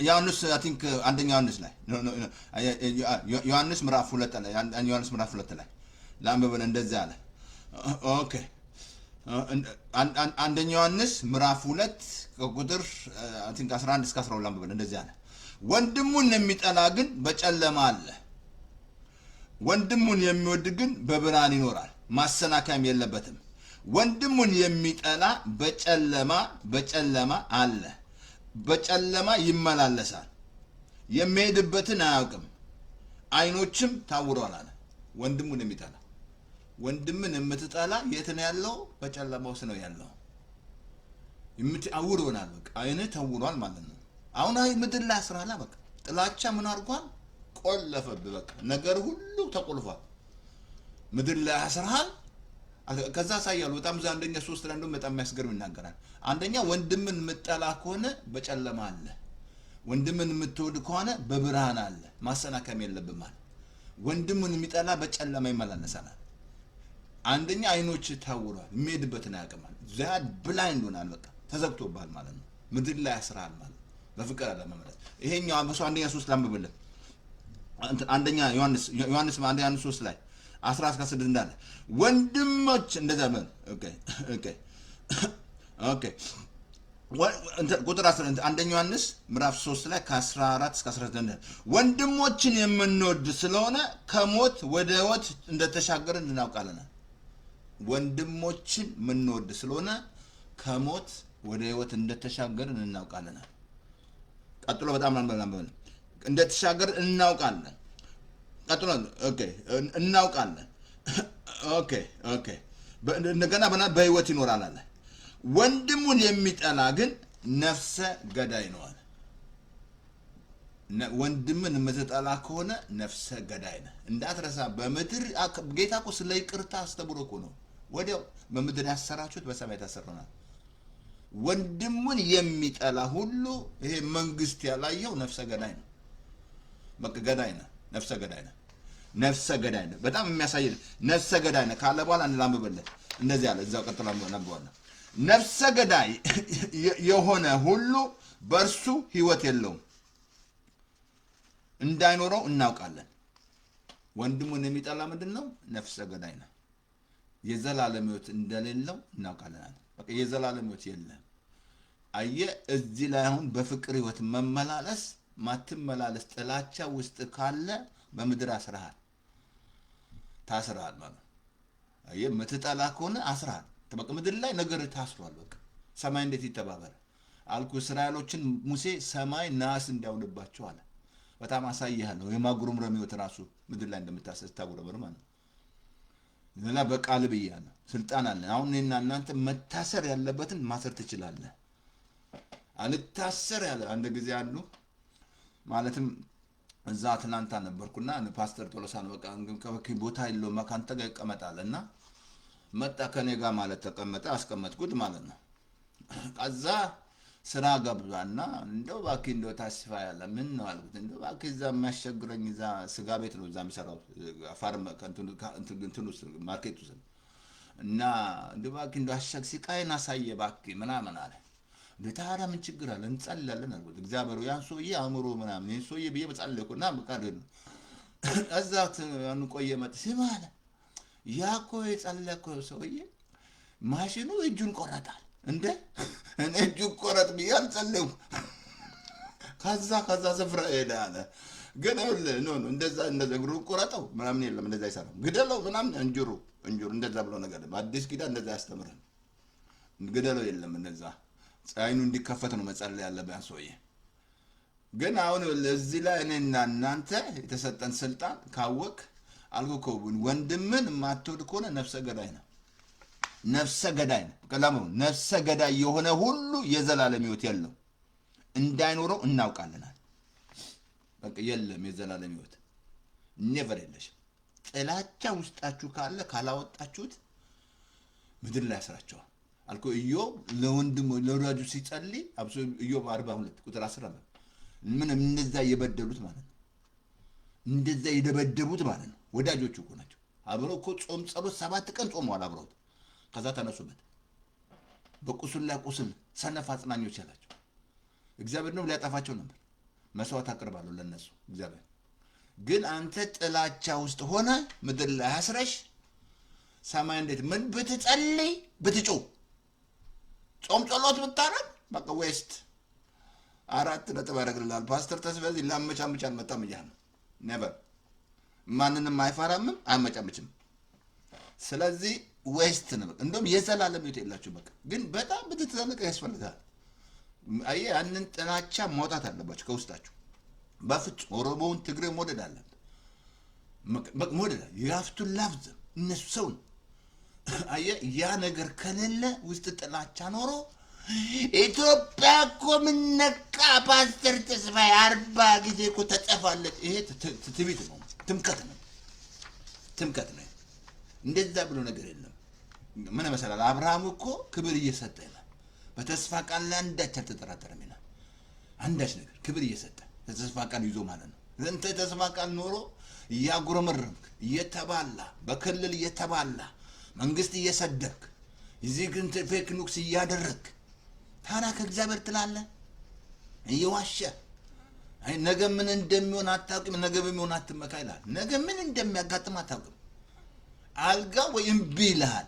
ዮሐንስ አይ ቲንክ አንደኛ ዮሐንስ ላይ ዮሐንስ ምዕራፍ 2 ላይ ዮሐንስ ምዕራፍ 2 ላይ ላምበበለ እንደዚህ አለ። ኦኬ አንደኛ ዮሐንስ ምዕራፍ 2 ከቁጥር አይ ቲንክ 11 እስከ 12 ላምበበለ እንደዚህ አለ። ወንድሙን የሚጠላ ግን በጨለማ አለ፣ ወንድሙን የሚወድ ግን በብርሃን ይኖራል፣ ማሰናከያም የለበትም። ወንድሙን የሚጠላ በጨለማ አለ፣ በጨለማ ይመላለሳል፣ የሚሄድበትን አያውቅም፣ አይኖችም ታውረዋል አለ። ወንድሙን የሚጠላ ወንድምን የምትጠላ የት ነው ያለው? በጨለማ ውስጥ ነው ያለው። አውሮናል። በቃ አይንህ ተውሯል ማለት ነው። አሁን አይ ምድር ላይ አስራላ በቃ ጥላቻ ምን አድርጓል? ቆለፈብህ። በቃ ነገር ሁሉ ተቆልፏል። ምድር ላይ አስራል። ከዛ ሳያሉ በጣም አንደኛ 3 ላይ እንደውም በጣም የሚያስገርም ይናገራል። አንደኛ ወንድምን የምትጠላ ከሆነ በጨለማ አለ፣ ወንድምን የምትወድ ከሆነ በብርሃን አለ፣ ማሰናከም የለብም ማለት። ወንድምን የሚጠላ በጨለማ ይመላለሳል። አንደኛ አይኖች ታውሯል፣ የሚሄድበትን አያውቅም። ዛድ ብላይንድ ሆናል። በቃ ተዘግቶብሃል ማለት ነው። ምድር ላይ አስራል ማለት በፍቅር አለመመለስ። ይሄኛው አንበሳ አንደኛ 3 ላምብብልህ። አንደኛ ዮሐንስ 3 ላይ 11-16 እንዳለ ወንድሞች እንደዛ በል። ኦኬ ቁጥር 11 አንደኛ ዮሐንስ ምዕራፍ 3 ላይ ከ14 እስከ 19 ወንድሞችን የምንወድ ስለሆነ ከሞት ወደ ሕይወት እንደተሻገርን እናውቃለን። ወንድሞችን የምንወድ ስለሆነ ከሞት ወደ ሕይወት እንደተሻገርን እናውቃለን። ቀጥሎ በጣም አንበላም እንደተሻገር እናውቃለን። ቀጥሎ እናውቃለን። እንደገና በሕይወት ይኖራል አለ። ወንድሙን የሚጠላ ግን ነፍሰ ገዳይ ነው አለ። ወንድምን የምትጠላ ከሆነ ነፍሰ ገዳይ ነህ። እንዳትረሳ። በምድር ጌታ እኮ ስለ ይቅርታ አስተምሮ እኮ ነው። ወዲያው በምድር ያሰራችሁት በሰማይ ታሰሩናል። ወንድሙን የሚጠላ ሁሉ ይሄ መንግስት ያላየው ነፍሰ ገዳይ ነው። በቃ ገዳይ ነህ፣ ነፍሰ ገዳይ ነህ። በጣም የሚያሳይ ነፍሰ ገዳይ ነህ ካለ በኋላ እንላምብልህ እንደዚህ አለ። እዛው ቀጥሎ እናምባለን። ነፍሰ ገዳይ የሆነ ሁሉ በእርሱ ሕይወት የለውም፣ እንዳይኖረው እናውቃለን። ወንድሙን የሚጠላ ምንድን ነው? ነፍሰ ገዳይ ነው። የዘላለም ሕይወት እንደሌለው እናውቃለን። በቃ የዘላለም ሕይወት የለም። አየህ፣ እዚህ ላይ አሁን በፍቅር ሕይወት መመላለስ ማትመላለስ ጥላቻ ውስጥ ካለ በምድር ታስረሃል ማለት ነው። አየህ፣ የምትጠላ ከሆነ አስረሃል። በቃ ምድር ላይ ነገር ታስሯል። በቃ ሰማይ እንዴት ይተባበረ አልኩ። እስራኤሎችን ሙሴ ሰማይ ናስ እንዲያውልባቸው አለ። በጣም አሳይሃለሁ። የማጉረምረም ሕይወት ራሱ ምድር ላይ እንደምታጉረመርም ማለት ነው። ሌላ በቃል ብያለሁ። ስልጣን አለ። አሁን እኔና እናንተ መታሰር ያለበትን ማሰር ትችላለህ። አልታሰር ያለ አንድ ጊዜ አሉ ማለትም እዛ አትላንታ ነበርኩና ፓስተር ቶሎሳን በቃ ቦታ የለውም ካንተ ጋር ይቀመጣልና መጣ ከኔ ጋር ማለት ተቀመጠ አስቀመጥኩት ማለት ነው። ከዛ ስራ ገባና እንደው ባኪ እንደው ታስፋ ያለ ምን ነው አልኩት። እንደው ባኪ እዛ የሚያስቸግረኝ እዛ ስጋ ቤት ነው እዛ የሚሰራው ፋርም እንትን ውስጥ ማርኬት ውስጥ እና እንደው ባኪ እንደው አሸግ ሲቃይና ሳየ ባኪ ምናምን አለ። ታዲያ ምን ችግር አለ እንጸልያለን አልኩት። እግዚአብሔር ያን ሰውዬ አእምሮ ምናምን ይሄን ሰውዬ ብዬ በጸለይኩና በቃ ነው እዛት አንቆየ መጥ ሲባለ ያኮ የጸለየው ሰውዬ ማሽኑ እጁን ቆረጣል እንደ እኔ እጁን ቆረጥ ብዬ አልጸለይኩም። ከዛ ስፍራ ሄደ አለ። ግን ኖ እንደዛ እግሩ ቆረጠው ምናምን የለም እንደዛ ይሰራው ግደለው ምናምን እንጅሩ እንደዛ ብሎ ነገር በአዲስ ኪዳን እንደዛ ያስተምረን ግደለው የለም እንደዛ አይኑ እንዲከፈት ነው መጸለይ ያለበት ሰውዬ። ግን አሁን ለዚህ ላይ እኔና እናንተ የተሰጠን ስልጣን ካወቅ አልኩ ወንድምን ማትወድ ከሆነ ነፍሰ ገዳይ ነው። ነፍሰ ገዳይ ነው። ከላሙ ነፍሰ ገዳይ የሆነ ሁሉ የዘላለም ሕይወት የለው እንዳይኖረው እናውቃለናል። በቃ የለም የዘላለም ሕይወት ኔቨር የለሽ። ጥላቻ ውስጣችሁ ካለ ካላወጣችሁት ምድር ላይ ያስራቸዋል አልኩ። ኢዮብ ለወንድሙ ለወዳጁ ሲጸልይ አብሶ ኢዮብ 42 ቁጥር 10 ምን እንደዛ የበደሉት ማለት ነው። እንደዛ የደበደቡት ማለት ነው። ወዳጆቹ እኮ ናቸው። አብረው እኮ ጾም ጸሎት 7 ቀን ጾመዋል አብረው። ከዛ ተነሱበት በቁስል ላይ ቁስል ሰነፍ አጽናኞች ያላቸው እግዚአብሔር ነው ሊያጠፋቸው ነበር። መስዋዕት አቅርባለሁ ለነሱ እግዚአብሔር። ግን አንተ ጥላቻ ውስጥ ሆነ ምድር ላይ አስረሽ ሰማይ እንዴት ምን ብትጸልይ ብትጮህ ጾም ጸሎት ብታረግ በቃ ዌስት 4 ነጥብ ያደርግልሃል። ፓስተር ተስፋዬ ላመቻምቻ አልመጣም እያለ ነበር። ማንንም አይፈራም አይመጫምችም። ስለዚህ ዌስት ነው። እንደውም የዘላለም ሕይወት የላችሁ በቃ። ግን በጣም ብትተዘለቀ ያስፈልጋል። አየህ ያንን ጥላቻ ማውጣት አለባችሁ ከውስጣችሁ። በፍጹም ኦሮሞውን ትግሬ መውደድ አለበት። መውደድ ያፍቱ ላፍዝ እነሱ ሰው አየህ ያ ነገር ከሌለ ውስጥ ጥላቻ ኖሮ ኢትዮጵያ እኮ ምን ነካ ፓስተር ተስፋዬ 40 ጊዜ እኮ ተጠፋለች። ይሄ ትዕቢት ነው፣ ትምከት ነው። እንደዛ ብሎ ነገር የለም። ምን መሰላል አብርሃም እኮ ክብር እየሰጠ ይላል። በተስፋ ቃል ላይ አንዳች አልተጠራጠረም ይላል። አንዳች ነገር ክብር እየሰጠ ተስፋ ቃል ይዞ ማለት ነው። እንተ ተስፋ ቃል ኖሮ እያጉረመረምክ እየተባላ በክልል እየተባላ መንግስት እየሰደብክ እዚህ ግን ፌክ ኒውስ እያደረግክ ታዲያ ከእግዚአብሔር ትላለህ እየዋሸ ነገ ምን እንደሚሆን አታውቅም። ነገ በሚሆን አትመካ ይላል። ነገ ምን እንደሚያጋጥም አታውቅም። አልጋ ወይም ቢልሃል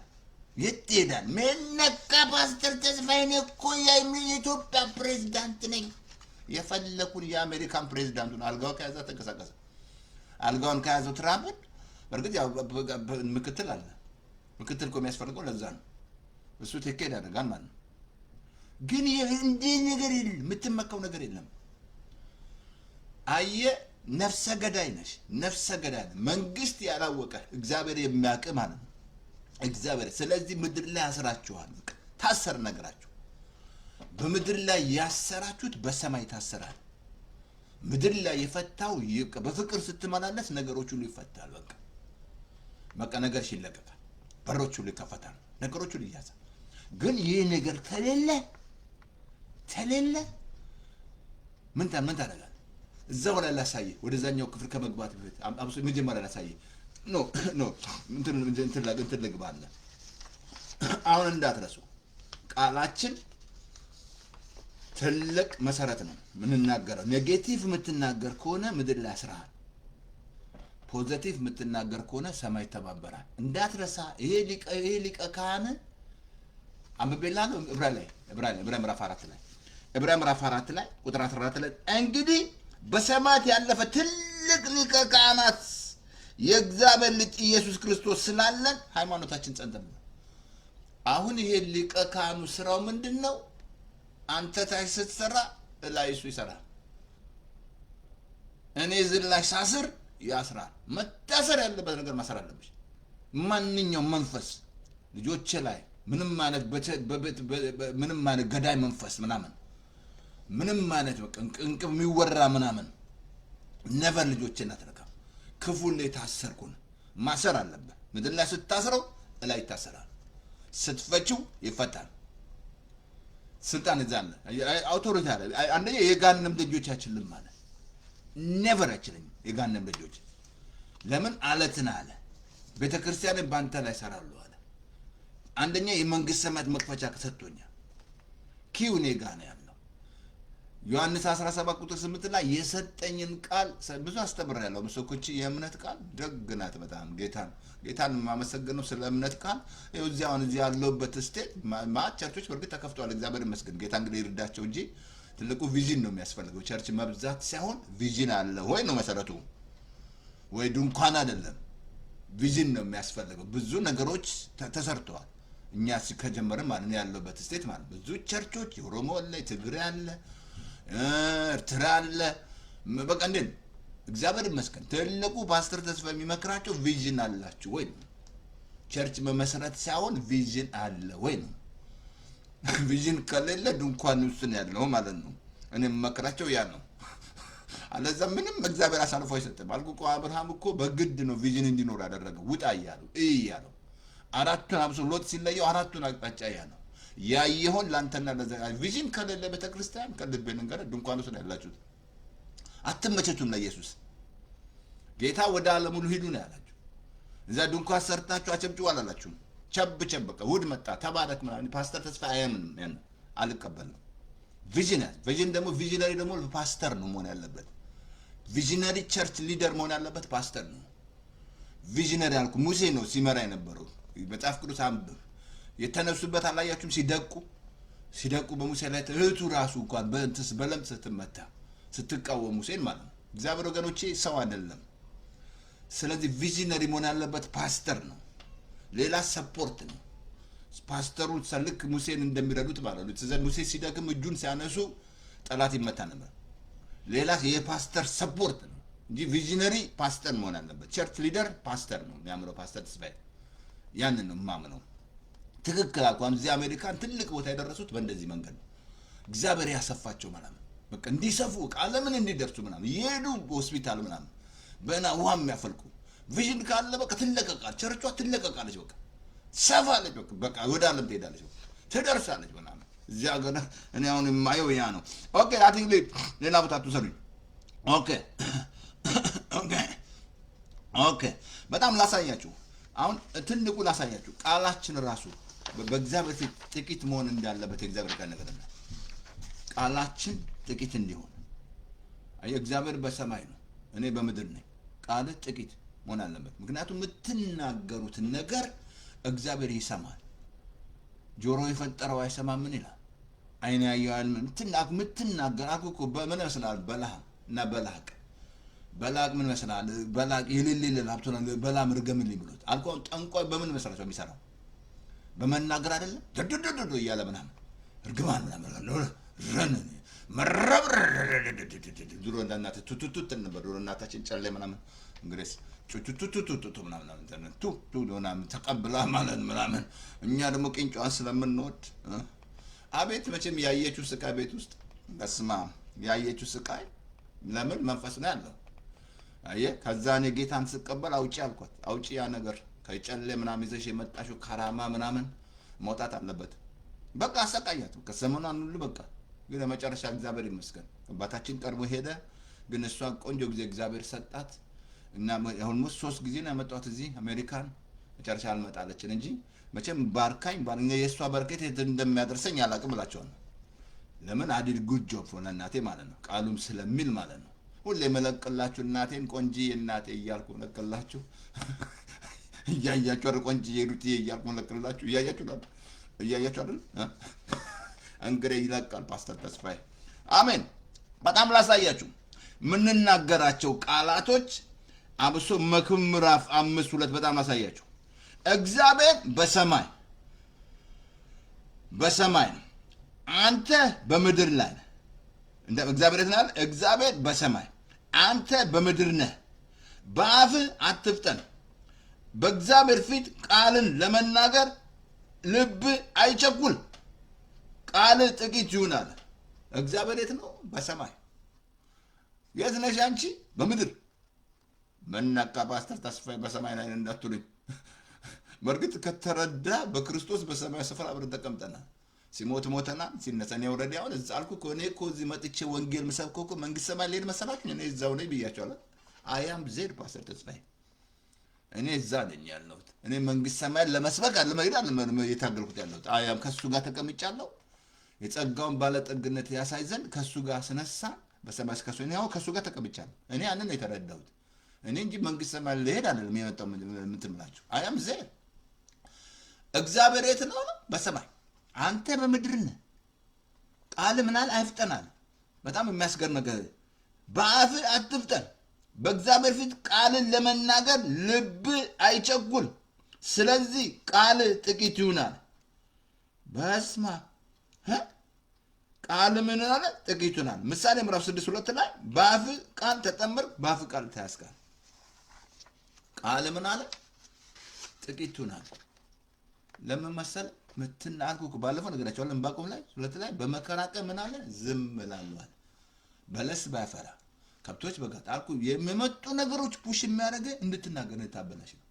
የት ይሄዳል? ምን ነካ ፓስተር ተስፋዬ እኮ የኢትዮጵያ ፕሬዝዳንት ነኝ። የፈለኩን የአሜሪካን ፕሬዝዳንቱን አልጋው ከያዘ ተንቀሳቀሰ። አልጋውን ከያዘው ትራምፕን በርግጥ ያው ምክትል አለ። ምክትል እኮ የሚያስፈልገው ለዛ ነው። እሱ ትኬት ያደርጋል ማለት ነው። ግን እንዲህ ነገር የለም፣ የምትመካው ነገር የለም። አየህ ነፍሰ ገዳይ ነሽ፣ ነፍሰ ገዳይ ነህ። መንግስት ያላወቀ እግዚአብሔር የሚያውቅ ማለት ነው። እግዚአብሔር ስለዚህ ምድር ላይ ያስራችኋል። ታሰር ነገራችሁ በምድር ላይ ያሰራችሁት በሰማይ ታሰራል። ምድር ላይ የፈታው በፍቅር ስትመላለስ ነገሮች ሁሉ ይፈታል። በቃ ነገርሽ ይለቀቃል፣ በሮች ሁሉ ይከፈታሉ፣ ነገሮች ሁሉ ይያዛል። ግን ይህ ነገር ተሌለ ምን ታደርጋለህ? እዛው ላይ ላሳየ ወደዛኛው ክፍል ከመግባት በፊት አብሶ መጀመሪያ ላሳየ ኖ እንትን ልግባለ። አሁን እንዳትረሱ ቃላችን ትልቅ መሰረት ነው። ምንናገረው ኔጌቲቭ የምትናገር ከሆነ ምድር ላይ ያስራል። ፖዚቲቭ የምትናገር ከሆነ ሰማይ ይተባበራል። እንዳትረሳ። ይሄ ሊቀ ካህን አንብቤልሃለሁ። ዕብራውያን ምዕራፍ 4 ላይ ቁጥር 14 ላይ እንግዲህ በሰማያት ያለፈ ትልቅ ሊቀ ካህናት የእግዚአብሔር ልጅ ኢየሱስ ክርስቶስ ስላለን ሃይማኖታችን ጸንተን ነው። አሁን ይሄ ሊቀ ካህኑ ስራው ምንድነው? አንተ ታች ስትሰራ ላይ እሱ ይሰራል። እኔ ዝላይ ሳስር ያስራል። መታሰር ያለበት ነገር ማሰር አለብሽ። ማንኛውም መንፈስ ልጆቼ ላይ ምንም አይነት ገዳይ መንፈስ ምናምን ምንም ማለት በቃ እንቅብ የሚወራ ምናምን ነቨር ልጆችን አትነካም። ክፉን ላይ ታሰርኩን ማሰር አለበት። ምድር ላይ ስታስረው ላይ ይታሰራል፣ ስትፈችው ይፈታል። ስልጣን ይዛለ አውቶሪቲ አለ። አንደኛ የጋንም ልጆች አይችልም ማለት ነቨር አይችልም። የጋንም ልጆች ለምን አለትን አለ ቤተክርስቲያንን ባንተ ላይ ሰራሉ አለ። አንደኛ የመንግስት ሰማያት መክፈቻ ተሰጥቶኛል። ኪው እኔ ጋር ነው ያለው። ዮሐንስ 17 ቁጥር 8 ላይ የሰጠኝን ቃል ብዙ አስተምሬያለሁ። ምስኮች የእምነት ቃል ደግ ናት በጣም ጌታን የማመሰግነው ስለ እምነት ቃል እዚህ ያለውበት ስቴት ቸርቾች በእርግጥ ተከፍተዋል፣ እግዚአብሔር ይመስገን። ጌታ እንግዲህ ይርዳቸው እንጂ ትልቁ ቪዥን ነው የሚያስፈልገው። ቸርች መብዛት ሳይሆን ቪዥን አለ ወይ ነው መሰረቱ፣ ወይ ድንኳን አይደለም። ቪዥን ነው የሚያስፈልገው። ብዙ ነገሮች ተሰርተዋል። እኛ ከጀመረ ማለት ያለውበት ስቴት ማለት ብዙ ቸርቾች የኦሮሞ አለ፣ ትግሬ አለ፣ ኤርትራ አለ። በቃ እንዴት እግዚአብሔር ይመስገን። ትልቁ ፓስተር ተስፋ የሚመክራቸው ቪዥን አላችሁ ወይ ነው። ቸርች መመስረት ሳይሆን ቪዥን አለ ወይ ነው። ቪዥን ከሌለ ድንኳን ውስጥ ያለው ማለት ነው። እኔ የምመክራቸው ያ ነው። አለዛ ምንም እግዚአብሔር አሳልፎ አይሰጥም። አልኩ አብርሃም እኮ በግድ ነው ቪዥን እንዲኖር ያደረገው። ውጣ እያለው እያለው አራቱን አብሶ ሎጥ ሲለየው አራቱን አቅጣጫ ያለው ያየሆን ላንተና ለዛ ቪዥን ከሌለ ቤተክርስቲያን ከልቤ ነገር ድንኳን ውስጥ ያላችሁት አትመቸቱም ለኢየሱስ። ጌታ ወደ ዓለም ሁሉ ሂዱ ነው ያላችሁ። እዛ ድንኳን ሰርታችሁ አጨብጭቡ አላላችሁም። ቸብ በቃ ውድ መጣ ተባረክ ምናምን ፓስተር ተስፋ አያምንም። ያን አልቀበልም። ቪዥን ደግሞ ቪዥነሪ ደግሞ ፓስተር ነው መሆን ያለበት። ቪዥነሪ ቸርች ሊደር መሆን ያለበት ፓስተር ነው። ቪዥነሪ ያልኩ ሙሴ ነው ሲመራ የነበረው። መጽሐፍ ቅዱስ አንብብ። የተነሱበት አላያችሁም? ሲደቁ በሙሴ ላይ እህቱ ራሱ እንኳን በእንትስ በለምጽ ስትመታ ስትቃወሙ ሙሴን ማለት ነው። እግዚአብሔር ወገኖቼ ሰው አይደለም። ስለዚህ ቪዥነሪ መሆን ያለበት ፓስተር ነው። ሌላ ሰፖርት ነው። ፓስተሩ ሰልክ ሙሴን እንደሚረዱት ማለት ነው። ስለዚህ ሙሴ ሲደክም እጁን ሲያነሱ ጠላት ይመታ ነበር። ሌላ የፓስተር ሰፖርት ነው እንጂ ቪዥነሪ ፓስተር መሆን አለበት። ቸርች ሊደር ፓስተር ነው የሚያምረው። ፓስተር ተስፋዬ ያንን ነው የማምነው። ትክክል አቋም እዚህ አሜሪካን ትልቅ ቦታ የደረሱት በእንደዚህ መንገድ ነው። እግዚአብሔር ያሰፋቸው ማለት ነው። በቃ እንዲሰፉ ዓለምን እንዲደርሱ ምናምን ይሄዱ ሆስፒታል ምናምን በእና ውሃ የሚያፈልቁ ቪዥን ካለ በቃ ትለቀቃል። ቸርቿ ትለቀቃለች። በቃ ሰፋለች። በቃ ወደ ዓለም ትሄዳለች፣ ትደርሳለች ምናምን። እዚያ ገና እኔ አሁን የማየው ያ ነው። ኦኬ አይ ቲንክ ሌላ ቦታ ትሰሩኝ። ኦኬ በጣም ላሳያችሁ። አሁን ትልቁ ላሳያችሁ። ቃላችን ራሱ በእግዚአብሔር ፊት ጥቂት መሆን እንዳለበት የእግዚአብሔር ቃል ነገር ነው። ቃላችን ጥቂት እንዲሆን እግዚአብሔር በሰማይ ነው፣ እኔ በምድር ነኝ። ቃል ጥቂት መሆን አለበት። ምክንያቱም የምትናገሩትን ነገር እግዚአብሔር ይሰማል። ጆሮ የፈጠረው አይሰማምን ይላል። አይን ያየው የምትናገር እኮ በምን ይመስላል? በለዓም እና በላቅ ምን ይመስላል? በላቅ የሌለ ሀብቱን በላም ርገምልኝ ብሎት አልኳን። ጠንቋይ በምን መሰላቸው የሚሰራው? በመናገር አይደለም ደደደደ እያለ ምናምን እርግማን ምናምን ረን መረብር ድሮ እንዳናተ ቱቱቱት ነበር። ድሮ እናታችን ጨሌ ምናምን እንግዲህ ቱቱቱቱቱ ምናምን ምናምን ተቀብላ ማለት ምናምን። እኛ ደግሞ ቅንጫዋን ስለምንወድ አቤት መቼም ያየችው ስቃይ ቤት ውስጥ በስማ ያየችው ስቃይ ለምን መንፈስ ነው ያለው። አየህ ከዛ እኔ ጌታን ስቀበል አውጪ አልኳት። አውጪ ያ ነገር ከጨሌ ምናምን ይዘሽ የመጣሽው ካራማ ምናምን መውጣት አለበት። በቃ አሰቃያት ከሰሞኗን ሁሉ በቃ። ግን ለመጨረሻ እግዚአብሔር ይመስገን አባታችን ቀርቦ ሄደ። ግን እሷ ቆንጆ ጊዜ እግዚአብሔር ሰጣት እና አሁን 3 ጊዜ ነው ያመጣሁት እዚህ አሜሪካን። መጨረሻ አልመጣለችን እንጂ መቼም ባርካኝ የእሷ በረከት እንደሚያደርሰኝ አላቅም እላቸዋለሁ። ለምን አዲድ ጉድ ጆብ ሆነ እናቴ ማለት ነው። ቃሉም ስለሚል ማለት ነው። ሁሌ መለቅላችሁ እናቴን ቆንጂ እናቴ እያልኩ መለቅላችሁ እያያችሁ አይደል? ቆንጂ የሩት እያልኩ መለቅላችሁ እያያችሁ አይደል? እንግዲህ ይለቃል ፓስተር ተስፋዬ። አሜን። በጣም ላሳያችሁ ምንናገራቸው ቃላቶች አብሶ መክብብ ምዕራፍ 5:2 በጣም ላሳያችሁ። እግዚአብሔር በሰማይ አንተ በምድር ላይ እንደ እግዚአብሔር ተናል። እግዚአብሔር በሰማይ አንተ በምድር ነህ። በአፍህ አትፍጠን። በእግዚአብሔር ፊት ቃልን ለመናገር ልብ አይቸኩል። ቃል ጥቂት ይሁን አለ። እግዚአብሔር የት ነው? በሰማይ። የት ነሽ አንቺ? በምድር። መናቃ ፓስተር ተስፋዬ በሰማይ ላይ እንዳትሉኝ። በእርግጥ ከተረዳ በክርስቶስ በሰማይ ስፍራ አብረን ተቀምጠናል። ሲሞት ሞተናል፣ ሲነሳ እኔ ኦልሬዲ አሁን እዛ አልኩ እኮ እኔ እኮ እዚህ መጥቼ ወንጌል ምሰብከው እኮ መንግስት ሰማይ ልሄድ መሰላችሁ? እኔ እዛው ነኝ ብያቸዋለሁ። አያም ዜድ ፓስተር ተስፋዬ እኔ እዛ ነኝ ያለሁት። እኔ መንግስት ሰማይ ለመስበክ አለመሄድ የታገልኩት ያለሁት አያም ከሱ ጋር ተቀምጫለሁ። የጸጋውን ባለጠግነት ያሳይ ዘንድ ከሱ ጋር ስነሳ በሰማይ ከሱ እኔ ያው ከሱ ጋር ተቀምጫለሁ። እኔ ያንን ነው የተረዳሁት። እኔ እንጂ መንግስት ሰማይ ልሄድ አይደለም የመጣው የምትምላችሁ። አያም ዜድ እግዚአብሔር የት ነው? በሰማይ። አንተ በምድር ነህ። ቃል ምናል አይፍጠናል። በጣም የሚያስገርም ነገር በአፍ አትፍጠን። በእግዚአብሔር ፊት ቃልን ለመናገር ልብ አይቸኩል። ስለዚህ ቃል ጥቂት ይሆናል። በስማ ቃል ምን አለ? ጥቂት ይሆናል። ምሳሌ ምዕራፍ 6:2 ላይ በአፍ ቃል ተጠመርክ፣ በአፍ ቃል ተያዝካል። ቃል ምን አለ? ጥቂት ይሆናል። ለምን መሰለ? ምትናልኩ ባለፈው ነገራቸዋል። ዕንባቆም ላይ 2 ላይ በመከራ ቀን ምን አለ? ዝም እላለሁ። በለስ ባያፈራ ከብቶች በጋጥ አልኩ። የሚመጡ ነገሮች ፑሽ የሚያደርገ እንድትናገር ታበላሽ ነው።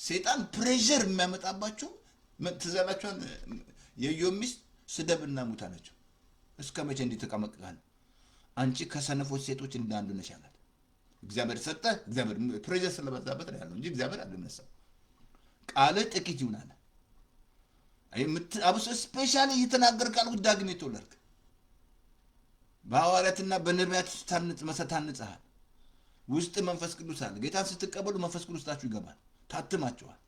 ሰይጣን ፕሬሸር የሚያመጣባቸው ትዘላቸውን የኢዮብ ሚስት ስደብና ሙታ ናቸው። እስከ መቼ እንዲተቀመቅቃል? አንቺ ከሰነፎች ሴቶች እንዳንዱ ነሽ አላት። እግዚአብሔር ሰጠ። እግዚአብሔር ፕሬሸር ስለበዛበት ነው ያለው እንጂ እግዚአብሔር አልነሳም። ቃል ጥቂት ይሆናል። አብሶ ስፔሻሊ እየተናገር ካልኩት ዳግም የተወለድክ በሐዋርያትና በነቢያት ታንጸሃል። ውስጥ መንፈስ ቅዱስ አለ። ጌታን ስትቀበሉ መንፈስ ቅዱስ ታችሁ ይገባል። ታትማችኋል።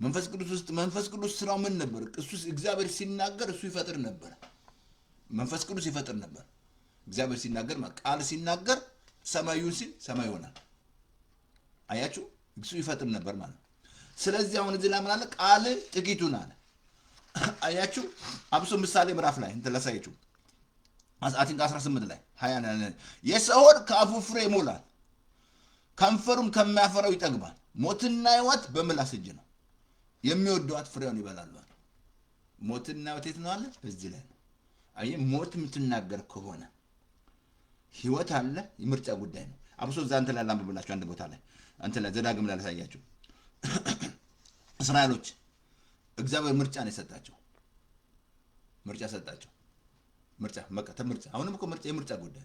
መንፈስ ቅዱስ ውስጥ መንፈስ ቅዱስ ስራው ምን ነበር? እሱ እግዚአብሔር ሲናገር እሱ ይፈጥር ነበር። መንፈስ ቅዱስ ይፈጥር ነበር። እግዚአብሔር ሲናገር ቃል ሲናገር ሰማዩን ሲል ሰማይ ይሆናል። አያችሁ? እሱ ይፈጥር ነበር ማለት ነው። ስለዚህ አሁን እዚህ ላይ ምን አለ? ቃል ጥቂቱን አለ። አያችሁ? አብሶ ምሳሌ ምዕራፍ ላይ እንተላሳየችሁ አቲንክ 18 ላይ 20 የሰው ሆድ ከአፉ ፍሬ ይሞላል፣ ከንፈሩም ከሚያፈራው ይጠግባል። ሞትና ሕይወት በምላስ እጅ ነው፣ የሚወዷት ፍሬውን ይበላሉ። ሞትና ሕይወት የት ነው አለ? በዚህ ላይ ነው። አየህ፣ ሞት የምትናገር ከሆነ ሕይወት አለ። የምርጫ ጉዳይ ነው። አብሶ እዛ እንትን ላይ ላንብብላችሁ አንድ ቦታ ላይ እንትን ላይ ዘዳግም ላይ ላሳያችሁ። እስራኤሎች እግዚአብሔር ምርጫ ነው የሰጣቸው። ምርጫ ሰጣቸው። ምርጫ ምርጫ አሁንም እኮ ምርጫ የምርጫ ጉዳይ።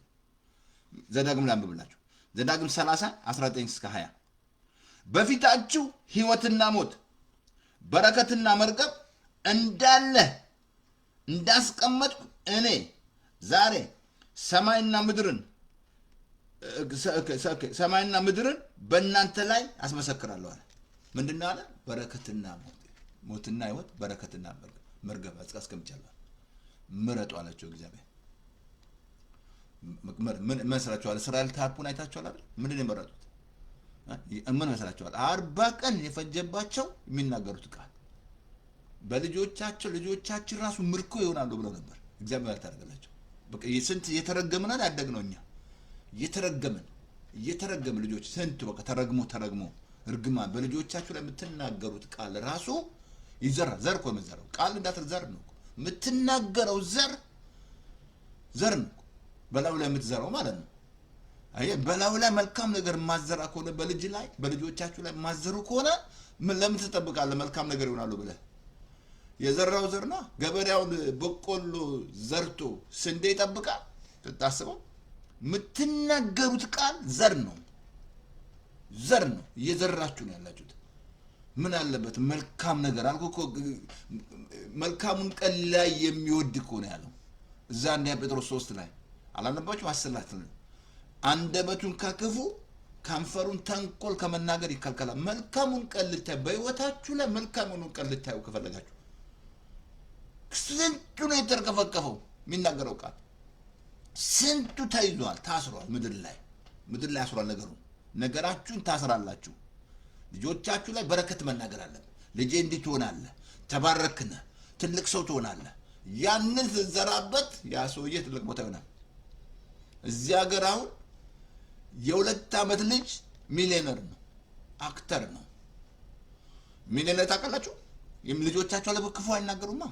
ዘዳግም ላይ አንብብላችሁ ዘዳግም 30:19-20 በፊታችሁ ሕይወትና ሞት በረከትና መርገም እንዳለ እንዳስቀመጥኩ እኔ ዛሬ ሰማይና ምድርን በእናንተ ላይ አስመሰክራለሁ አለ። ምንድነው አለ? በረከትና ሞትና ሕይወት በረከትና መርገም አስቀምጫለሁ። ምረጡ አላቸው እግዚአብሔር። ምን መስራችኋል? እስራኤል ታርፑን አይታችኋል አይደል? ምንድን ነው የመረጡት? ምን መስራችኋል? 40 ቀን የፈጀባቸው የሚናገሩት ቃል ልጆቻችን ራሱ ምርኮ ይሆናሉ ብለው ነበር። እግዚአብሔር ያልታደረገላቸው በቃ ስንት እየተረገምን ያደግነው እኛ እየተረገምን ልጆች ስንት በቃ ተረግሞ እርግማ በልጆቻችሁ ላይ የምትናገሩት ቃል ራሱ ይዘራል። ዘር እኮ የምትዘራው ቃል እንዳትል ዘር ነው የምትናገረው። ዘር ነው በላዩ ላይ የምትዘራው ማለት ነው። አይ በላዩ ላይ መልካም ነገር ማዘራ ከሆነ በልጆቻችሁ ላይ ማዘሩ ከሆነ ለምን ትጠብቃለህ? መልካም ነገር ይሆናሉ ብለህ የዘራው ዘር ነው። ገበሬውን በቆሎ ዘርቶ ስንዴ ይጠብቃል? ትታስበው። የምትናገሩት ቃል ዘር ነው። እየዘራችሁ ነው ያላችሁት። ምን አለበት መልካም ነገር አልኩ እኮ። መልካሙን ቀን ላይ የሚወድ እኮ ነው ያለው እዛ አንደኛ ጴጥሮስ 3 ላይ አላነበባችሁ? አስላት ነው አንደበቱን ከክፉ ከንፈሩን ተንኮል ከመናገር ይከልከላል። መልካሙን ቀን ልታዩ በሕይወታችሁ ላይ መልካሙን ቀን ልታዩ ከፈለጋችሁ ስንቱ ነው የተርከፈከፈው የሚናገረው ቃል። ስንቱ ተይዟል፣ ታስሯል። ምድር ላይ አስሯል ነገራችሁን ታስራላችሁ። ልጆቻችሁ ላይ በረከት መናገር አለ። ልጄ እንዲህ ትሆናለህ፣ ተባረክነህ ትልቅ ሰው ትሆናለህ። ያንን ስትዘራበት ያ ሰውዬ ትልቅ ቦታ ይሆናል። እዚህ ሀገር አሁን የ2 ዓመት ልጅ ሚሊዮነር ነው፣ አክተር ነው። ሚሊዮነር ታውቃላችሁ? ልጆቻቸው ላይ ክፉ አይናገሩማ።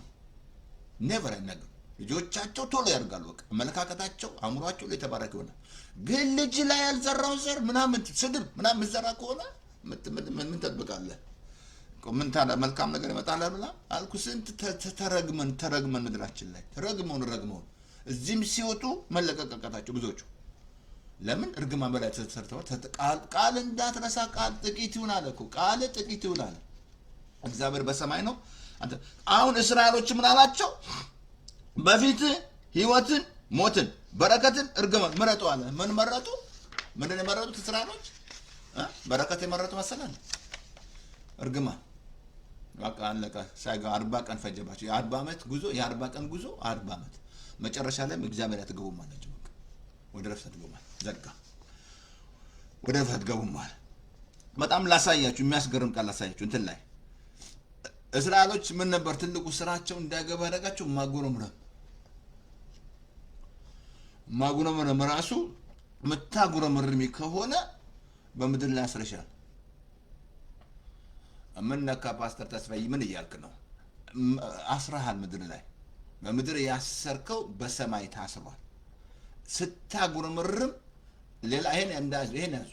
ኔቨር አይናገሩ። ልጆቻቸው ቶሎ ያርጋሉ። በቃ አመለካከታቸው አእምሯቸው ላይ ተባረክ ይሆናል። ግን ልጅ ላይ ያልዘራው ዘር ምናምን ስድብ ምናምን ምዘራ ከሆነ ምን ትጠብቃለህ? ምን ታዲያ መልካም ነገር ይመጣል ብላ አልኩ። ስንት ተረግመን ምድራችን ላይ ረግመውን እዚህም ሲወጡ መለቀቀቃታቸው ብዙዎቹ ለምን እርግማን በላይ ተሰርተዋል። ቃል እንዳትረሳ፣ ቃል ጥቂት ይሁን አለ እኮ። ቃል ጥቂት ይሁን አለ። እግዚአብሔር በሰማይ ነው። አሁን እስራኤሎች ምን አላቸው? በፊት ህይወትን፣ ሞትን፣ በረከትን፣ እርግማን ምረጡ አለ። ምን መረጡ? ምንድን የመረጡት እስራኤሎች? በረከት የመረጡ መሰላል። እርግማን በቃ አለቀ። ሳይጋ 40 ቀን ፈጀባቸው። የ40 ዓመት ጉዞ፣ የ40 ቀን ጉዞ 40 ዓመት። መጨረሻ ላይ እግዚአብሔር አትገቡም አላቸው። በቃ ወደ ረፍት አትገቡም አለ። ዘጋ። ወደ ረፍት አትገቡም አለ። በጣም ላሳያችሁ፣ የሚያስገርም ቃል ላሳያችሁ። እንትን ላይ እስራኤሎች ምን ነበር ትልቁ ስራቸው? እንዳይገባ ያደረጋቸው ማጉረምረም ራሱ ምታጉረምርሚ ከሆነ በምድር ላይ ያስረሻል። ምን ነካ ፓስተር ተስፋዬ ምን እያልክ ነው? አስራሃል። ምድር ላይ በምድር ያሰርከው በሰማይ ታስሯል። ስታጉረምርም ሌላ ይሄን ያዙ።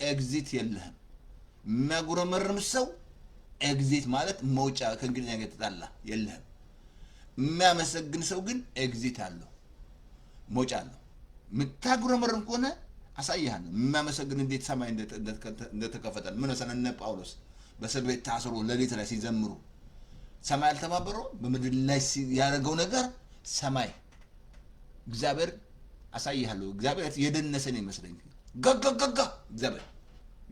ኤግዚት የለህም። የሚያጉረመርም ሰው ኤግዚት ማለት መውጫ ከእንግሊዝኛ ጋር የተጣላ የለህም። የሚያመሰግን ሰው ግን ኤግዚት አለው፣ መውጫ አለው። የምታጉረመርም ከሆነ አሳይሃለሁ። የሚያመሰግን እንዴት ሰማይ እንደተከፈተል ምን መሰለህ? እነ ጳውሎስ በእስር ቤት ታስሮ ሌሊት ላይ ሲዘምሩ ሰማይ አልተባበረው? በምድር ላይ ያደረገው ነገር ሰማይ እግዚአብሔር አሳይሃለሁ። እግዚአብሔር የደነሰን ይመስለኝ ጋጋጋጋ እግዚአብሔር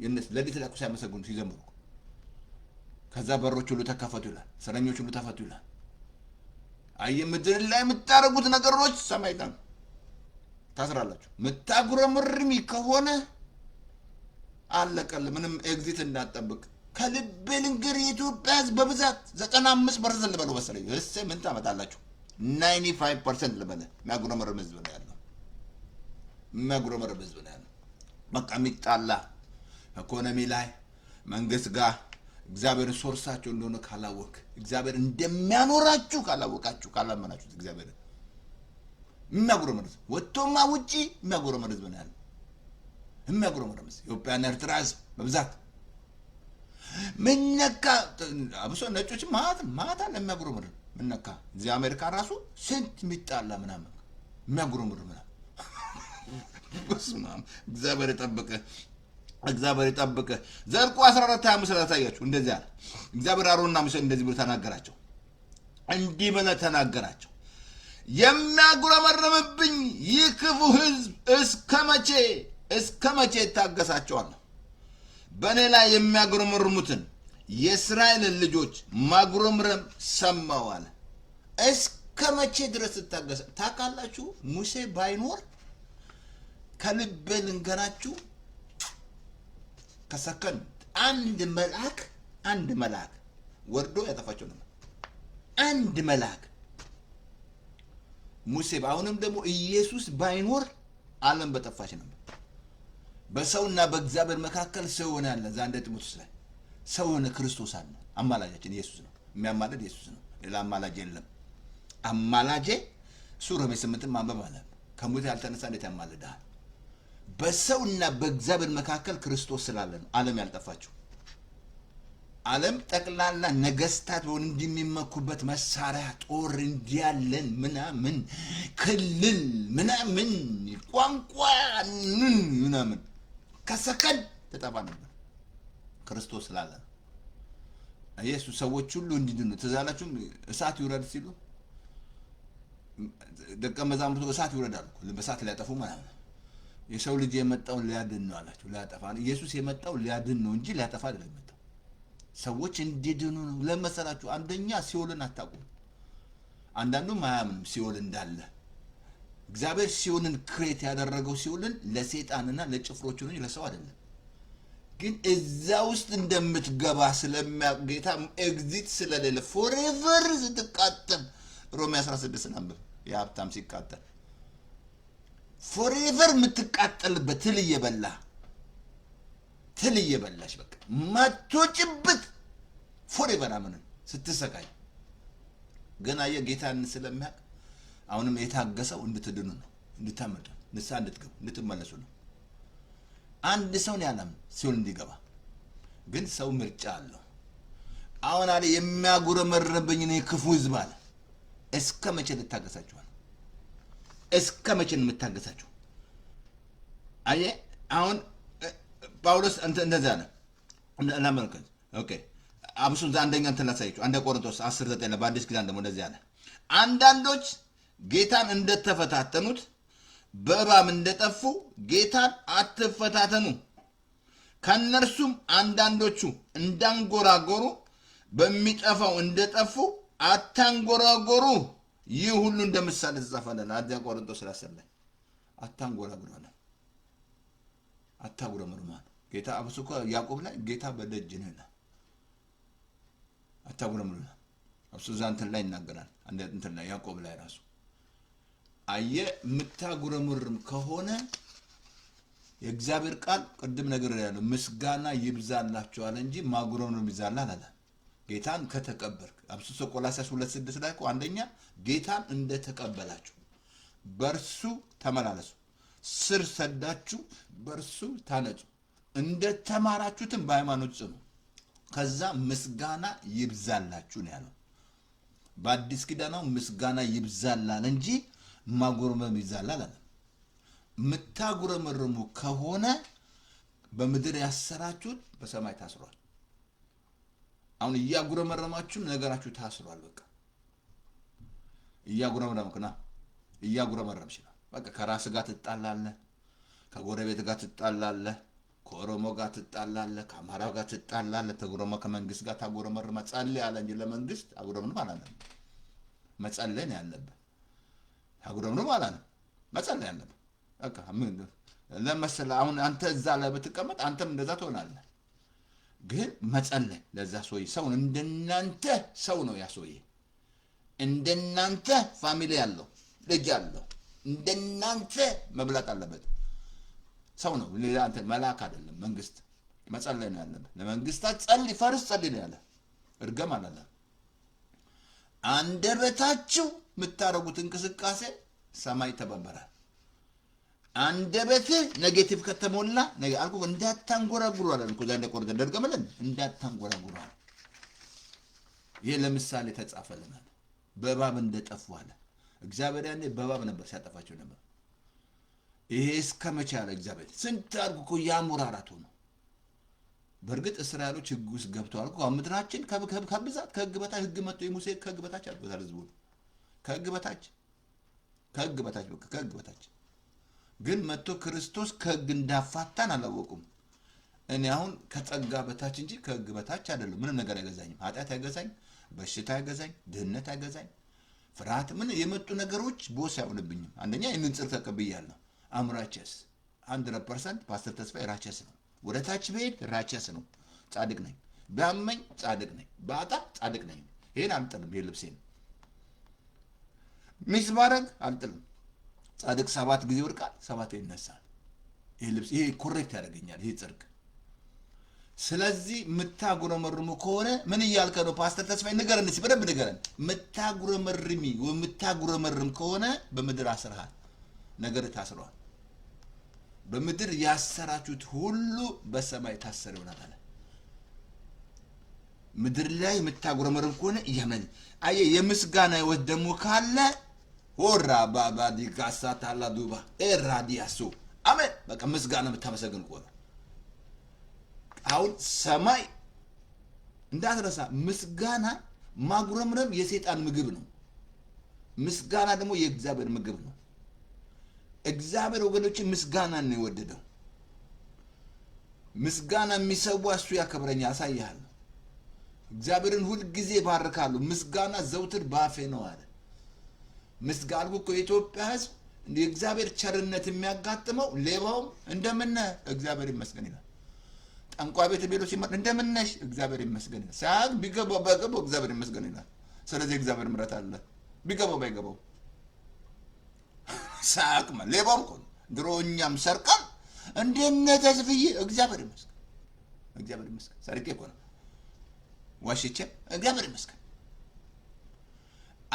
የነስ ሌሊት ላይ ሲያመሰግኑ ሲዘምሩ ከዛ በሮች ሁሉ ተከፈቱ ይላል። እስረኞች ሁሉ ተፈቱ ይላል። አየህ፣ ምድር ላይ የምታረጉት ነገሮች ሰማይ ታስራላችሁ። ምታጉረምርሚ ከሆነ አለቀል። ምንም ኤግዚት እንዳትጠብቅ። ከልቤ ልንገርህ፣ የኢትዮጵያ ሕዝብ በብዛት 95% ልበለው መሰለኝ። እሰይ ምን ታመጣላችሁ? 95% ልበለ የሚያጉረመርም ሕዝብ ነው ያለው። የሚያጉረመርም ሕዝብ ነው ያለው። በቃ የሚጣላ ኢኮኖሚ ላይ መንግስት ጋር እግዚአብሔር ሶርሳቸው እንደሆነ ካላወቅ፣ እግዚአብሔር እንደሚያኖራችሁ ካላወቃችሁ፣ ካላመናችሁት እግዚአብሔር የሚያጉረመርም ወጥቶማ ውጪ የሚያጉረመርም ሕዝብ ነው ያለው። የሚያጉረመርም ኢትዮጵያና ኤርትራ ሕዝብ በብዛት ምነካ አብሶ ነጮች ማታ ለሚያጉረመርም ምነካ እዚህ አሜሪካ ራሱ ስንት የሚጣላ ምናምን የሚያጉረመርም ምናምን እግዚአብሔር ይጠብቅ። እግዚአብሔር ይጠብቅ። ዘኍልቍ 14:25 ታያችሁ። እንደዚህ አለ እግዚአብሔር አሮንና ሙሴን እንደዚህ ብሎ ተናገራቸው። እንዲህ ብለህ ተናገራቸው፣ የሚያጉረመርምብኝ ይህ ክፉ ሕዝብ እስከ መቼ ይታገሳቸዋለሁ? በእኔ ላይ የሚያጉረመርሙትን የእስራኤልን ልጆች ማጉረምረም ሰማሁ አለ። እስከ መቼ ድረስ ትታገሳ? ታውቃላችሁ፣ ሙሴ ባይኖር ከልቤ ልንገራችሁ፣ ከሰከንድ አንድ መልአክ ወርዶ ያጠፋቸው ነበር። አንድ መልአክ ሙሴ። አሁንም ደግሞ ኢየሱስ ባይኖር ዓለም በጠፋች ነበር። በሰውና በእግዚአብሔር መካከል ሰው ሆነ ያለ ዛንደ ጢሞቴዎስ ላይ ሰው ሆነ ክርስቶስ አለ። አማላጃችን ኢየሱስ ነው። የሚያማልድ ኢየሱስ ነው። ሌላ አማላጅ የለም። አማላጄ እሱ ሮሜ 8 ማንበብ አለ። ከሙት ያልተነሳ እንዴት ያማልዳል? በሰውና በእግዚአብሔር መካከል ክርስቶስ ስላለ ነው ዓለም ያልጠፋችው። ዓለም ጠቅላላ ነገስታት ሆን እንደሚመኩበት መሳሪያ ጦር እንዲያለን ምናምን ክልል ምናምን ቋንቋ ምናምን ከሰከንድ ተጠፋ ነበር። ክርስቶስ ስላለ ነው። ኢየሱስ ሰዎች ሁሉ እንዲድኑ ተዛላችሁ እሳት ይውረድ ሲሉ ደቀ መዛሙርቱ እሳት ይውረዳሉ። በእሳት ሊያጠፉ ማለት ነው። የሰው ልጅ የመጣው ሊያድን ነው አላችሁ። ሊያጠፋ ነው። ኢየሱስ የመጣው ሊያድን ነው እንጂ ሊያጠፋ አይደለም የመጣው። ሰዎች እንዲድኑ ነው። ለመሰላችሁ አንደኛ ሲኦልን አታውቁም። አንዳንዱም አያምንም ሲኦል እንዳለ። እግዚአብሔር ሲኦልን ክሬት ያደረገው ሲኦልን ለሰይጣንና ለጭፍሮቹ ነው እንጂ ለሰው አይደለም። ግን እዛ ውስጥ እንደምትገባ ስለሚያጌታ ኤግዚት ስለሌለ ፎሬቨር ስትቃጠል ሮሜ 16 አንብብ። የሀብታም ሲቃጠል ፎሬቨር የምትቃጠልበት ትል እየበላሽ በቃ ማትወጭበት ፎሬቨር አመንን ስትሰቃይ ግን አየህ ጌታን ስለሚያውቅ አሁንም የታገሰው እንድትድኑ ነው፣ እንድታመጡ፣ ንስሐ እንድትገቡ፣ እንድትመለሱ ነው። አንድ ሰው ነው ያለም ሲኦል እንዲገባ። ግን ሰው ምርጫ አለው። አሁን አለ የሚያጉረመርብኝ ነው ክፉ ሕዝብ አለ። እስከ መቼ ልታገሳችሁ? እስከ መቼ ነው የምታገሳችሁ? አየ አሁን ጳውሎስ እንደዛ ነው ለማመልከት ኦኬ አብሱን አንደኛ እንትን ላሳያችሁ። አንደ ቆሮንቶስ 10:9 በአዲስ ኪዳን ደግሞ እንደዚህ አለ። አንዳንዶች ጌታን እንደተፈታተኑት በእባብ እንደጠፉ ጌታን አትፈታተኑ። ከእነርሱም አንዳንዶቹ እንዳንጎራጎሩ በሚጠፋው እንደጠፉ አታንጎራጎሩ። ይህ ሁሉ እንደምሳሌ ተጻፈልን። አንደኛ ቆሮንቶስ 10 ላይ አታንጎራጉሩ አለ። አታጉረምርሙ አለ ጌታ። አብሱ እኮ ያዕቆብ ላይ ጌታ በደጅ ነው ይላል። አታጉረምርሙ አብሱ ዛንተን ላይ ይናገራል። አንደ እንትን ላይ ያዕቆብ ላይ ራሱ አየ የምታጉረምርም ከሆነ የእግዚአብሔር ቃል ቅድም ነገር ያለው ምስጋና ይብዛላችሁ አለ እንጂ ማጉረምርም ይብዛላል አለ። ጌታን ከተቀበልክ አብሱ ቆላስይስ 2:6 ላይ እኮ አንደኛ ጌታን እንደተቀበላችሁ በርሱ ተመላለሱ፣ ስር ሰዳችሁ በርሱ ታነጹ፣ እንደተማራችሁትም በሃይማኖት ጽኑ፣ ከዛ ምስጋና ይብዛላችሁ ነው ያለው። በአዲስ ኪዳናው ምስጋና ይብዛላል እንጂ ማጉረምረም ይብዛላል አለ። ምታጉረመርሙ ከሆነ በምድር ያሰራችሁት በሰማይ ታስሯል። አሁን እያጉረመረማችሁ ነገራችሁ ታስሯል። በቃ እያጉረመረምክና እያጉረመረምሽ ነው። በቃ ከራስ ጋር ትጣላለህ፣ ከጎረቤት ጋር ትጣላለህ፣ ከኦሮሞ ጋር ትጣላለህ፣ ከአማራ ጋር ትጣላለህ። ተጉረመ ከመንግስት ጋር ታጉረመርማ ጸልይ አለ እንጂ ለመንግስት አጉረምርም አላለም። መጸለይ ነው ያለብህ። አጉረምርም አላለም፣ መጸለይ ያለብህ። በቃ ምን ለምሳሌ አሁን አንተ እዛ ላይ ብትቀመጥ አንተም እንደዛ ትሆናለህ። ግን መጸለይ ለዛ ሰውዬ ሰው እንደናንተ ሰው ነው። ያ ሰውዬ እንደናንተ ፋሚሊ ያለው ልጅ ያለው እንደናንተ መብላት አለበት ሰው ነው። ሌላ አንተ መልአክ አይደለም። መንግስት መጸለይ ነው ያለበት። ለመንግስታት ጸልይ፣ ፈርስ ጸልይ ነው ያለ። እርገም አላለ። አንደበታችሁ የምታረጉት እንቅስቃሴ ሰማይ ተባበራል። አንደበትህ ኔጌቲቭ ከተሞላ ነገ አልኩ እንዳታንጎራጉሩ አለ እኮ ዛንደ ቆርጠ ደርገመለን እንዳታንጎራጉሩ አለ። ይሄ ለምሳሌ ተጻፈልናል። በእባብ እንደጠፉ አለ። እግዚአብሔር ያኔ በእባብ ነበር ሲያጠፋቸው ነበር። ይሄ እስከመቼ ያለ እግዚአብሔር ስንት አድርጎ እኮ ያሙራራቱ ነው። በእርግጥ እስራኤሎች ህግ ውስጥ ገብተዋል እኮ ምድራችን ከብዛት ከህግ በታች ህግ መጥቶ የሙሴ ከህግ በታች አድርጎታል። ህዝቡ ከህግ በታች ከህግ በታች ግን መጥቶ ክርስቶስ ከህግ እንዳፋታን አላወቁም። እኔ አሁን ከጸጋ በታች እንጂ ከህግ በታች አይደለም። ምንም ነገር አይገዛኝም። ኃጢአት አይገዛኝ፣ በሽታ አይገዛኝ፣ ድህነት አይገዛኝ፣ ፍርሃት ምን የመጡ ነገሮች ቦስ አይሆንብኝም። አንደኛ ይህንን ጽድቅ ተቀብያለሁ። አምራቸስ 100% ፓስተር ተስፋዬ ራቸስ ነው። ወደ ታች ብሄድ ራቸስ ነው። ጻድቅ ነኝ፣ ቢያመኝ ጻድቅ ነኝ፣ ባጣ ጻድቅ ነኝ። ይሄን አልጥልም። ይሄ ልብሴ ነው። ሚስ ባረግ አልጥልም። ጻድቅ 7 ጊዜ ወድቃል፣ 7 ይነሳል። ይሄ ልብስ ይሄ ኮሬክት ያደርገኛል። ይሄ ጽድቅ። ስለዚህ ምታጉረመርሙ ከሆነ ምን እያልከ ነው ፓስተር ተስፋዬ? ንገረን እስኪ በደንብ ንገረን። ምታጉረመርም ከሆነ በምድር አስረሃል፣ ነገር ታስሯል። በምድር ያሰራችሁት ሁሉ በሰማይ ታሰረ ይሆናል አለ። ምድር ላይ ምታጉረመርም ከሆነ እያመን አየ የምስጋና ህይወት ደግሞ ካለ ወራ ባባዲ ጋሳታላ ዱባ ኤራዲያሱ አሜን። በቃ ምስጋና የምታመሰግን ከሆነ አሁን ሰማይ እንዳትረሳ። ምስጋና ማጉረምረም የሰይጣን ምግብ ነው። ምስጋና ደግሞ የእግዚአብሔር ምግብ ነው። እግዚአብሔር ወገኖች ምስጋናን ነው የወደደው። ምስጋና የሚሰዋ እሱ ያከብረኛል፣ ያሳያል። እግዚአብሔርን ሁል ጊዜ ባርካሉ። ምስጋና ዘውትር ባፌ ነው አለ። ምስጋና እኮ የኢትዮጵያ ሕዝብ የእግዚአብሔር ቸርነት የሚያጋጥመው ሌባውም እንደምን እግዚአብሔር ይመስገን ይላል። ጠንቋይ ቤት ቤሎ ሲመጣ እንደምነሽ እግዚአብሔር ይመስገን ይላል። ሳያግ ቢገባው ባይገባው እግዚአብሔር ይመስገን ይላል። ስለዚህ እግዚአብሔር ምሕረት አለ። ቢገባው ባይገባው ሳያቅ ሌባው እኮ ድሮኛም ሰርቀን እንደነተ ዝፍዬ እግዚአብሔር ይመስገን፣ እግዚአብሔር ይመስገን። ሰርቄ እኮ ነው ዋሽቼ እግዚአብሔር ይመስገን።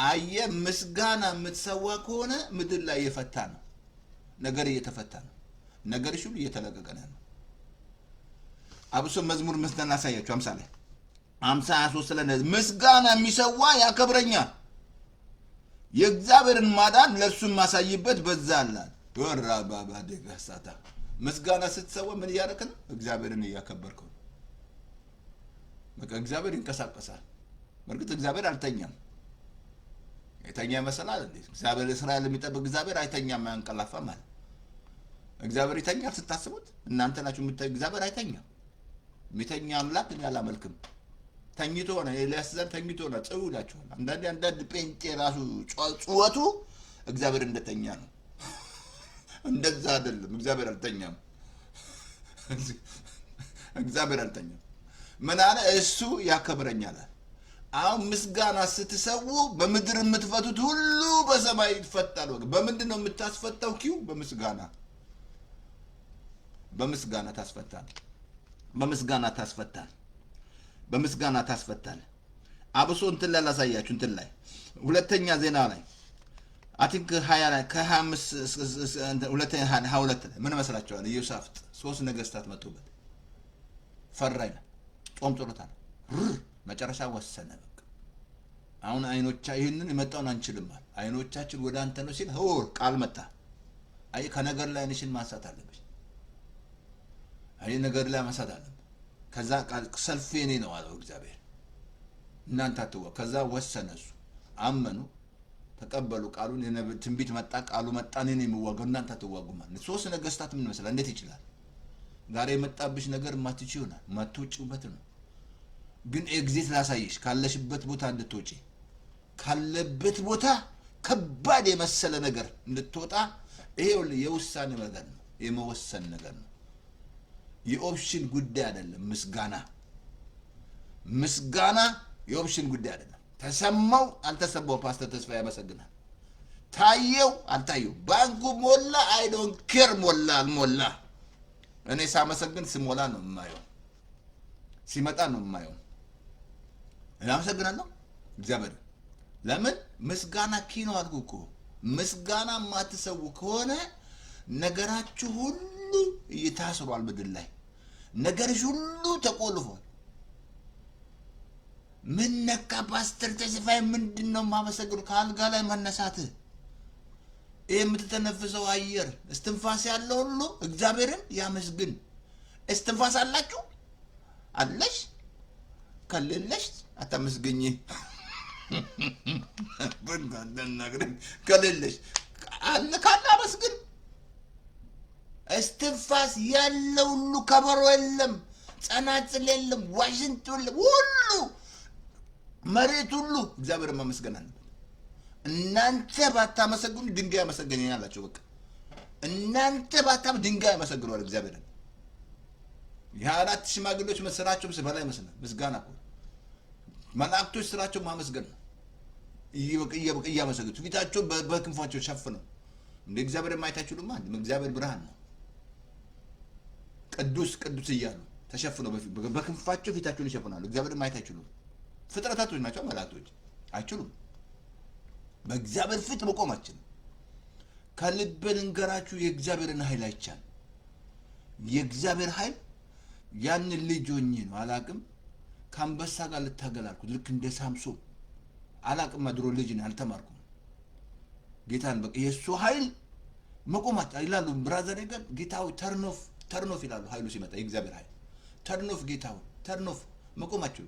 አየ ምስጋና የምትሰዋ ከሆነ ምድር ላይ እየፈታ ነው ነገር እየተፈታ ነው ነገርሽ ሁሉ እየተለቀቀ ነው አብሶ መዝሙር መስደና ሳያችሁ 50 ላይ 53 ላይ ምስጋና የሚሰዋ ያከብረኛል የእግዚአብሔርን ማዳን ለሱ ማሳይበት በዛ አለ ወራ ባባ ደጋሳታ ምስጋና ስትሰዋ ምን ያረከን እግዚአብሔርን ያከበርከው በቃ እግዚአብሔር ይንቀሳቀሳል በርግጥ እግዚአብሔር አልተኛም የተኛ መሰላል እንዴ እግዚአብሔር እስራኤል የሚጠብቅ እግዚአብሔር አይተኛም ያንቀላፋም ማለት እግዚአብሔር ይተኛል ስታስቡት እናንተ ናችሁ እግዚአብሔር አይተኛም የሚተኛ አምላክ ያላመልክም ተኝቶ ነው ኤልያስ ዘር ተኝቶ ነው ጽውላችሁ አንዳንድ ጴንጤ ራሱ ጩኸቱ እግዚአብሔር እንደተኛ ነው እንደዛ አይደለም እግዚአብሔር አልተኛም እግዚአብሔር አልተኛም ምን አለ እሱ ያከብረኛል አሁን ምስጋና ስትሰው በምድር የምትፈቱት ሁሉ በሰማይ ይፈታል በምንድን ነው የምታስፈታው ኪው በምስጋና ታስፈታል በምስጋና ታስፈታል አብሶ እንትን ላይ ላሳያችሁ እንትን ላይ ሁለተኛ ዜና ላይ አቲንክ 20 ላይ ከ25 ሁለተኛ 22 ላይ ምን መስላችኋል ኢዮሳፍጥ ሶስት ነገስታት መጡበት ፈራይ ጾም ጸሎታል መጨረሻ ወሰነ በቃ አሁን አይኖቻ ይሄንን የመጣውን አንችልም አይኖቻችን ወደ አንተ ነው ሲል ቃል መጣ አይ ከነገር ላይ አይንሽን ማንሳት አለብሽ አይ ነገር ላይ ማንሳት አለብሽ ከዛ ቃል ሰልፌ ነኝ ነው አለው እግዚአብሔር እናንተ አትወ ከዛ ወሰነሱ አመኑ ተቀበሉ ቃሉን የነብይ ትንቢት መጣ ቃሉ መጣ ነኝ የሚዋጋው እናንተ አትዋጉ ማለት ሶስት ነገስታት ምን መስላ እንዴት ይችላል ዛሬ የመጣብሽ ነገር ማትጪው ነው ማትወጪውበት ነው ግን ኤግዚት ላሳይሽ ካለሽበት ቦታ እንድትወጪ ካለበት ቦታ ከባድ የመሰለ ነገር እንድትወጣ ይሄው የውሳኔ ነገር ነው የመወሰን ነገር ነው የኦፕሽን ጉዳይ አይደለም ምስጋና የኦፕሽን ጉዳይ አይደለም ተሰማው አልተሰማው ፓስተር ተስፋ ያመሰግናል ታየው አልታየው ባንኩ ሞላ አይ ዶንት ኬር ሞላ አልሞላ እኔ ሳመሰግን ስሞላ ነው የማየው ሲመጣ ነው የማየው እናመሰግናለሁ እግዚአብሔር ለምን ምስጋና ኪኖ አድርጉ ምስጋና ማትሰው ከሆነ ነገራችሁ ሁሉ ይታስሯል ምድር ላይ ነገርሽ ሁሉ ተቆልፏል ምን ነካ ፓስተር ተስፋዬ ምንድነው ማመሰግኑ ካልጋ ላይ መነሳት የምትተነፍሰው አየር እስትንፋስ ያለው ሁሉ እግዚአብሔርን ያመስግን እስትንፋስ አላችሁ አለሽ ከሌለሽ አታመስግኝ በእናትህ ከሌለሽ አለ ካላ መስግን እስትንፋስ ያለው ሁሉ ከበሮ የለም ጸናጽል የለም ዋሽንት ሁሉ መሬት ሁሉ እግዚአብሔርን ማመስገን አለበት እናንተ ባታመሰግኑ ድንጋይ ያመሰግናላችሁ በቃ እናንተ ባታም ድንጋይ ያመሰግናሉ እግዚአብሔርን የአራት ሽማግሌዎች መስራቸው በላይ መስና ምስጋና እኮ መላእክቶች ስራቸው ማመስገን ነው እያመሰገኑ ፊታቸው በክንፋቸው ሸፍነው እንደ እግዚአብሔር የማይታችሁ ድማ እግዚአብሔር ብርሃን ነው ቅዱስ እያሉ ተሸፍነው በክንፋቸው ፊታቸውን ይሸፍናሉ እግዚአብሔር የማይታችሁ ፍጥረታቶች ናቸው መላእክቶች አይችሉም በእግዚአብሔር ፊት መቆማችን ከልብ ልንገራችሁ የእግዚአብሔርን ኃይል አይቻል የእግዚአብሔር ኃይል ያን ልጅ ሆኜ ነው አላቅም ከአንበሳ ጋር ልታገላልኩ ልክ እንደ ሳምሶን አላቅም ድሮ ልጅ ነኝ አልተማርኩም ጌታን በቃ የሱ ኃይል መቆማት ይላሉ ብራዘር ነገር ጌታው ተርኖፍ ይላሉ ኃይሉ ሲመጣ የእግዚአብሔር ኃይል ተርኖፍ ጌታው ተርኖፍ መቆማችሁ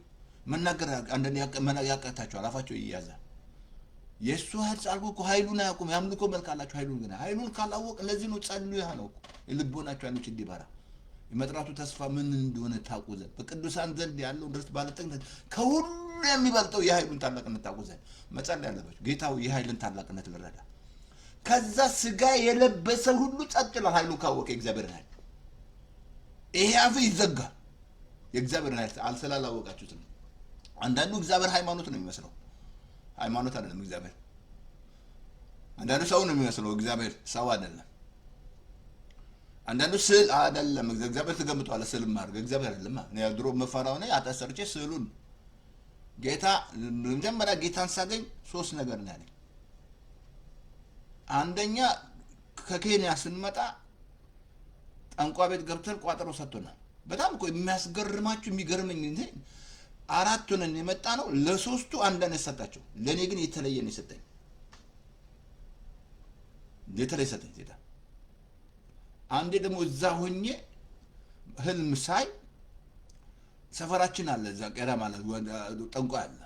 መናገር አንደኛ ያቀታቸው አላፋቸው ይያዛል የሱ ኃይል ጻልኩ ኃይሉን ያቆም ያምልኮ መልካላችሁ ኃይሉን ካላወቅ ለዚህ ነው ጸልዩ ያለው ልቦናችሁ ያሉት እንዲባራ የመጥራቱ ተስፋ ምን እንደሆነ ታቆዘ በቅዱሳን ዘንድ ያለው ድረስ ባለጠግነት ከሁሉ የሚበልጠው የኃይሉን ታላቅነት ታቆዘ መጸለይ ያለባችሁ ጌታው የኃይልን ታላቅነት ልረዳ ከዛ ስጋ የለበሰ ሁሉ ጸጥላ ኃይሉን ካወቀ እግዚአብሔር ኃይል ይሄ አፍ ይዘጋል የእግዚአብሔር ኃይል አልሰላላወቃችሁት አንዳንዱ እግዚአብሔር ሃይማኖት ነው የሚመስለው ሃይማኖት አይደለም እግዚአብሔር አንዳንዱ ሰው ነው የሚመስለው እግዚአብሔር ሰው አይደለም አንዳንዱ ስዕል አይደለም እግዚአብሔር ተገምጧል ስዕል ማድረግ እግዚአብሔር አይደለም እኔ ድሮ መፈራው ነኝ አጣሰርቼ ስዕሉን ጌታ መጀመሪያ ጌታን ሳገኝ ሶስት ነገር ነው ያለኝ። አንደኛ ከኬንያ ስንመጣ ጠንቋ ቤት ገብተን ቋጠሮ ሰጥቶናል። በጣም እኮ የሚያስገርማችሁ የሚገርመኝ እንዴ አራት ሆነን የመጣ ነው። ለሶስቱ አንድ አይነት ሰጣቸው፣ ለኔ ግን የተለየ ነው የሰጠኝ። የተለየ ሰጠኝ ጌታ። አንዴ ደግሞ እዛ ሆኜ ህልም ሳይ ሰፈራችን አለ እዛ ቀራ ማለት ጠንቋ አለ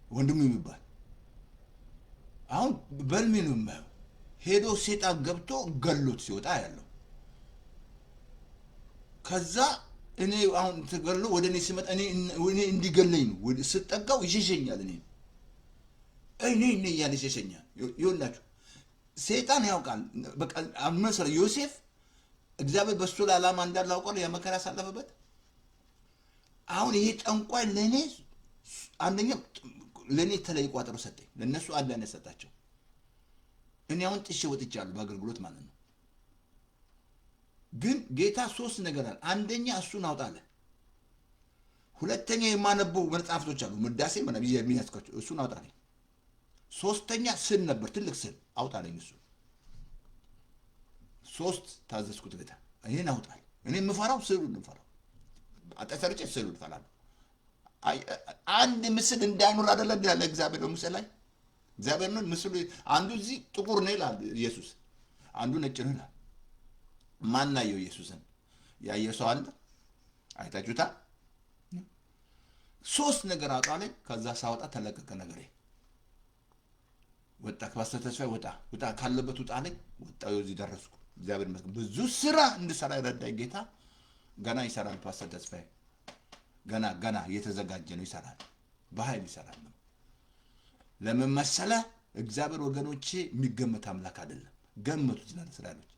ወንድሙ የሚባል አሁን በልሜ ነው የማየው። ሄዶ ሴጣን ገብቶ ገሎት ሲወጣ ያለው። ከዛ እኔ አሁን ተገሎ ወደ እኔ ሲመጣ እኔ እንዲገለኝ ነው ስጠጋው ይሸሸኛል። እኔ ያለ ይሸሸኛል። ይኸውላችሁ ሴጣን ያውቃል። በቃ አመሰለ ዮሴፍ እግዚአብሔር በሱ ላይ ዓላማ እንዳለው አውቃል። ያ መከራ ያሳለፈበት። አሁን ይሄ ጠንቋይ ለኔ አንደኛ ለኔ ተለይ ቋጠሮ ሰጠኝ፣ ለነሱ አንድ አይነት ሰጣቸው። እኔ አሁን ጥሼ ወጥቻለሁ በአገልግሎት ማለት ነው። ግን ጌታ ሶስት ነገር አለ። አንደኛ እሱን አውጣለ። ሁለተኛ የማነበው መጽሐፍቶች አሉ ምዳሴ ማለት የሚያስከቸው እሱን አውጣለኝ። ሶስተኛ ስል ነበር ትልቅ ስል አውጣለኝ። እሱ ሶስት ታዘዝኩት ጌታ ይሄን አውጣል። እኔ የምፈራው ስሉን እንፈራው አጠሰርጨ ስሉን ፈራለሁ። አንድ ምስል እንዳይኖር አይደለ ያለ እግዚአብሔር በሙሴ ላይ እግዚአብሔር ነው ምስሉ አንዱ እዚህ ጥቁር ነው ይላል ኢየሱስ፣ አንዱ ነጭ ነው ይላል። ማን ያየው ኢየሱስን? ያየው ሰው አለ? አይታችሁታ? ሶስት ነገር አውጣለኝ። ከዛ ሳወጣ ተለቀቀ ነገሬ። ወጣ ከፓስተር ተስፋዬ ወጣ ካለበት ወጣለኝ። ወጣው እዚህ ደረስኩ። እግዚአብሔር ይመስገን። ብዙ ስራ እንድሰራ ይረዳኝ ጌታ። ገና ይሰራል ፓስተር ተስፋዬ ገና እየተዘጋጀ ነው። ይሰራል፣ በኃይል ይሰራል። ለምን መሰለ? እግዚአብሔር ወገኖቼ የሚገመት አምላክ አይደለም። ገመቱት ይላል እስራኤሎች።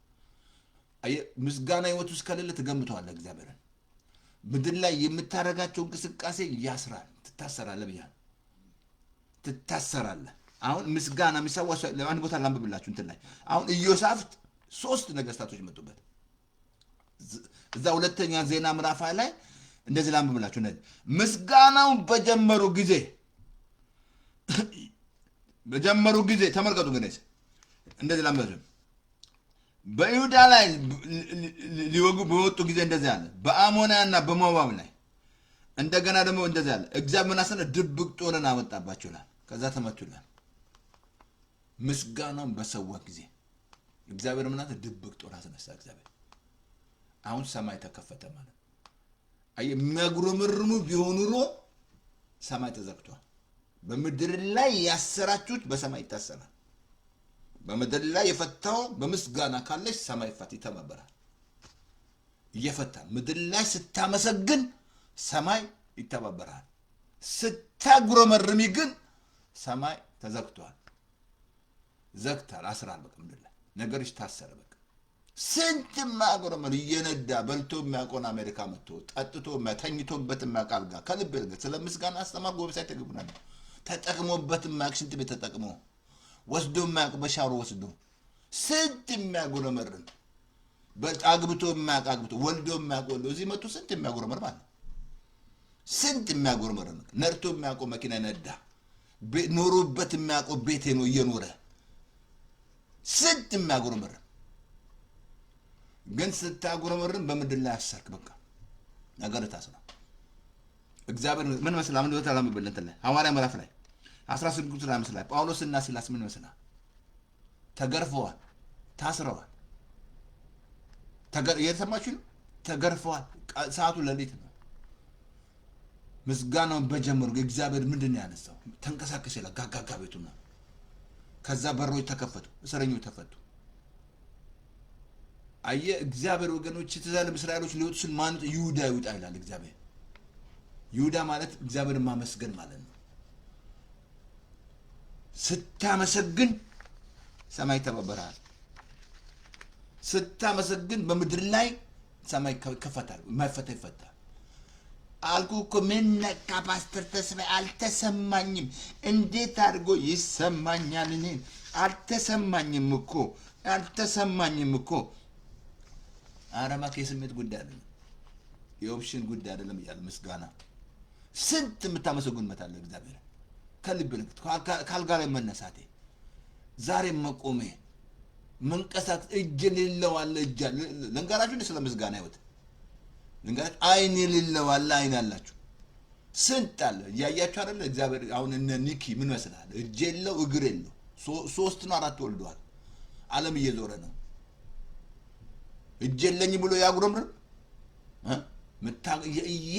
ምስጋና ህይወት ውስጥ ከሌለ ትገምተዋለህ እግዚአብሔርን። ምድር ላይ የምታረጋቸው እንቅስቃሴ ያስራል። ትታሰራለህ ብያለሁ፣ ትታሰራለህ። አሁን ምስጋና የሚሰዋ ለአንድ ቦታ ላንብብላችሁ እንትን ላይ አሁን ኢዮሳፍጥ ሶስት ነገስታቶች መጡበት። እዛ ሁለተኛ ዜና ምዕራፍ ላይ እንደዚህ ላንብብላችሁ። ምስጋናውን በጀመሩ ጊዜ ተመልከቱ። ግን እንደዚህ ላንብብላችሁ። በይሁዳ ላይ ሊወጉ በወጡ ጊዜ እንደዚህ አለ። በአሞናና በሞዓብ ላይ እንደገና ደግሞ እንደዚህ አለ። እግዚአብሔር ምን አሰነ? ድብቅ ጦርን አወጣባቸው ይላል። ከዛ ተመቱ ይላል። ምስጋናውን በሰዋ ጊዜ እግዚአብሔር ምን አለ? ድብቅ ጦር አስነሳ እግዚአብሔር። አሁን ሰማይ ተከፈተ ማለት የሚያጉረመርሙ ቢሆኑ ኖሮ ሰማይ ተዘግቷል። በምድር ላይ ያሰራችሁት በሰማይ ይታሰራል። በምድር ላይ የፈታው በምስጋና ካለች ሰማይ ፈት ይተባበራል። እየፈታ ምድር ላይ ስታመሰግን ሰማይ ይተባበራል። ስታጉረመርሚ ግን ሰማይ ተዘግቷል። ዘግቷል፣ አስራል። በቃ ምድር ላይ ነገርሽ ታሰረ። በቃ ስንት ማጉረመር እየነዳ በልቶ የሚያቆን አሜሪካ መጥቶ ጠጥቶ ተኝቶበት የሚያቃልጋ ከልብ ልገ ስለ ምስጋና አስተማር ዌብሳይት ተገብናል። ተጠቅሞበት የሚያውቅ ሽንት ቤት ተጠቅሞ ወስዶ የሚያውቅ በሻሮ ወስዶ ስንት የሚያጉረመርም አግብቶ የሚያውቅ አግብቶ ወልዶ የሚያውቅ ወልዶ እዚህ መጥቶ ስንት የሚያጉረመር ማለት ስንት የሚያጉረመር ነርቶ የሚያውቀው መኪና ነዳ ኖሮበት የሚያውቀው ቤቴ ነው እየኖረ ስንት የሚያጉረመር ግን ስታጉረመርም በምድር ላይ አሰርክ። በቃ ነገር ታስራ እግዚአብሔር ምን መስላ ምን ወጣ ለምበለንተ ላይ ሐዋርያ ምዕራፍ ላይ 16 ቁጥር 5 ላይ ጳውሎስና ሲላስ ምን መስላ ተገርፈዋል፣ ታስረዋል። የሰማችሁ ተገርፈዋል። ሰዓቱ ሌሊት ነው። ምስጋናውን በጀመሩ እግዚአብሔር ምንድነው ያነሳው? ተንቀሳቀሰ ይላል ጋጋጋ ቤቱና ከዛ በሮች ተከፈቱ፣ እስረኞች ተፈቱ። አየ እግዚአብሔር ወገኖች ተዛለም እስራኤሎች ሊወጡ ሲል ማን ይሁዳ ይውጣ ይላል እግዚአብሔር። ይሁዳ ማለት እግዚአብሔርን ማመስገን ማለት ነው። ስታመሰግን ሰማይ ተባበራል። ስታመሰግን በምድር ላይ ሰማይ ይከፈታል፣ ማይፈታ ይፈታል። አልኩ እኮ ምን ነካ ፓስተር ተስፋዬ? አልተሰማኝም። እንዴት አድርጎ ይሰማኛል? እኔ አልተሰማኝም እኮ አረማክ የስሜት ጉዳይ አይደለም፣ የኦፕሽን ጉዳይ አይደለም እያለ ምስጋና ስንት የምታመሰግኑበት አለ እግዚአብሔር ከልብ ካልጋ ላይ መነሳቴ ዛሬ መቆሜ መንቀሳቀስ እጅ የሌለው አለ እጅ ልንገራችሁ ስለ ምስጋና ህይወት ልንገራችሁ አይን የሌለው አለ አይን አላችሁ ስንት አለ ያያችሁ አይደል እግዚአብሔር አሁን እነ ኒኪ ምን መስላል እጅ የለው እግር የለው 3 እና 4 ወልዷል ዓለም እየዞረ ነው እጅ የለኝ ብሎ ያጉረምርም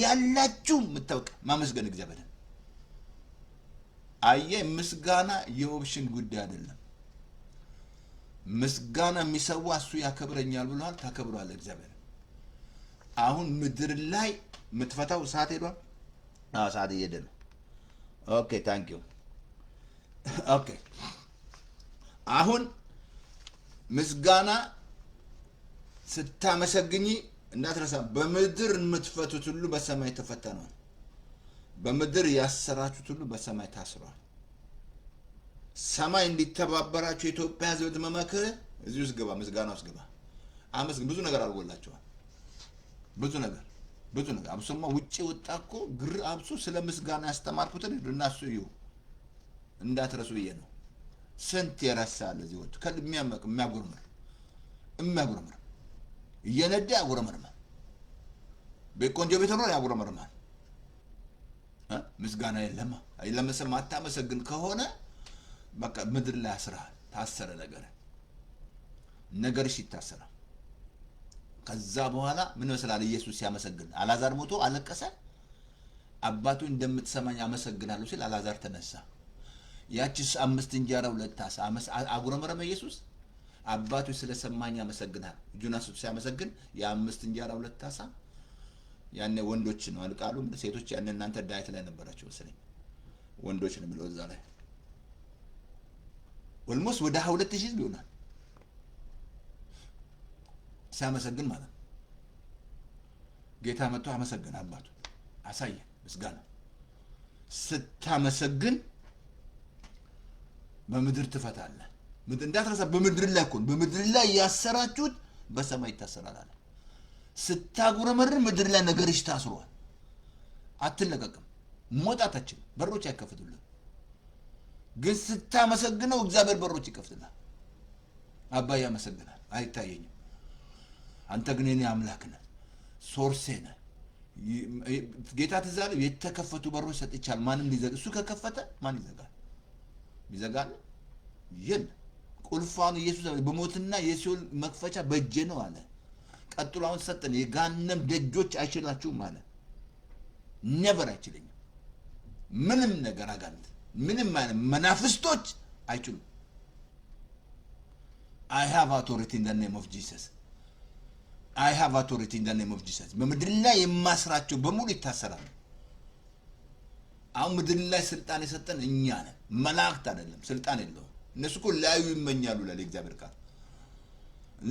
ያላችሁ ምታውቅ ማመስገን እግዚአብሔር አየ ምስጋና የኦፕሽን ጉዳይ አይደለም ምስጋና የሚሰዋ እሱ ያከብረኛል ብሏል ታከብሯል እግዚአብሔር አሁን ምድር ላይ ምትፈታው ሰዓት ሄዷል ሰዓት እየሄደ ነው ኦኬ ታንክ ዩ ኦኬ አሁን ምስጋና ስታመሰግኝ እንዳትረሳ በምድር የምትፈቱት ሁሉ በሰማይ ተፈተነዋል በምድር ያሰራችሁት ሁሉ በሰማይ ታስሯል ሰማይ እንዲተባበራችሁ ኢትዮጵያ ህዝብ መመከረ እዚህ ውስጥ ገባ ምስጋና ውስጥ ገባ አመስግን ብዙ ነገር አልጎላችኋል ብዙ ነገር አብሶማ ውጪ ወጣኮ ግር አብሶ ስለ ምስጋና ያስተማርኩትን እናሱ ይዩ እንዳትረሱ ይየ ነው ስንት የራሳለ እዚህ ወጥ ከሚያመቅ የሚያጉረመር እየነዳ ያጉረመርማል በቆንጆ ቤት ነው ያጉረመርማል ምስጋና የለም ማታመሰግን ከሆነ በቃ ምድር ላይ ያስራል ታሰረ ነገርሽ ይታሰራል ከዛ በኋላ ምን መስላል ኢየሱስ ሲያመሰግን አላዛር ሞቶ አለቀሰ አባቱ እንደምትሰማኝ አመሰግናለሁ ሲል አላዛር ተነሳ ያቺስ 5 እንጀራ 2 ዓሣ አጉረመረመ ኢየሱስ አባቱ ስለሰማኝ አመሰግናለሁ ጆናስ ሲያመሰግን ያ5 እንጀራ 2 ዓሣ ያኔ ወንዶች ነው አልቃሉ ሴቶች ያኔ እናንተ ዳይት ላይ ነበራችሁ መሰለኝ ወንዶች ነው ብለው እዛ ላይ ወልሞስ ወደ 2000 ቢሆናል ሲያመሰግን ማለት ጌታ መጥቶ አመሰግን አባቱ አሳየ ምስጋና ስታመሰግን በምድር ትፈታለህ እንዳትረሳ በምድር ላይ ኮን በምድር ላይ ያሰራችሁት በሰማይ ይታሰራል ስታጉረመር ምድር ላይ ነገርሽ ታስሯል አትለቀቅም ሞጣታችን በሮች አይከፈቱልህ ግን ስታመሰግነው እግዚአብሔር በሮች ይከፍትልሃል አባዬ ያመሰግናል አይታየኝም አንተ ግን የኔ አምላክ ነህ ሶርሴ ነህ ጌታ ተዛለ የተከፈቱ በሮች ሰጥቻል ማንም ሊዘጋ እሱ ከከፈተ ማን ይዘጋል ቁልፋን ኢየሱስ በሞትና የሲኦል መክፈቻ በእጄ ነው አለ ቀጥሎ አሁን ሰጠን የጋነም ደጆች አይችላችሁም አለ never አይችልኝም ምንም ነገር አጋንንት ምንም ማለት መናፍስቶች አይችሉም I have authority in the name of Jesus I have authority in the name of Jesus በምድር ላይ የማስራቸው በሙሉ ይታሰራሉ አሁን ምድር ላይ ስልጣን የሰጠን እኛ ነን መላእክት አይደለም ስልጣን የለውም እነሱ እኮ ላዩ ይመኛሉ ለእግዚአብሔር ቃል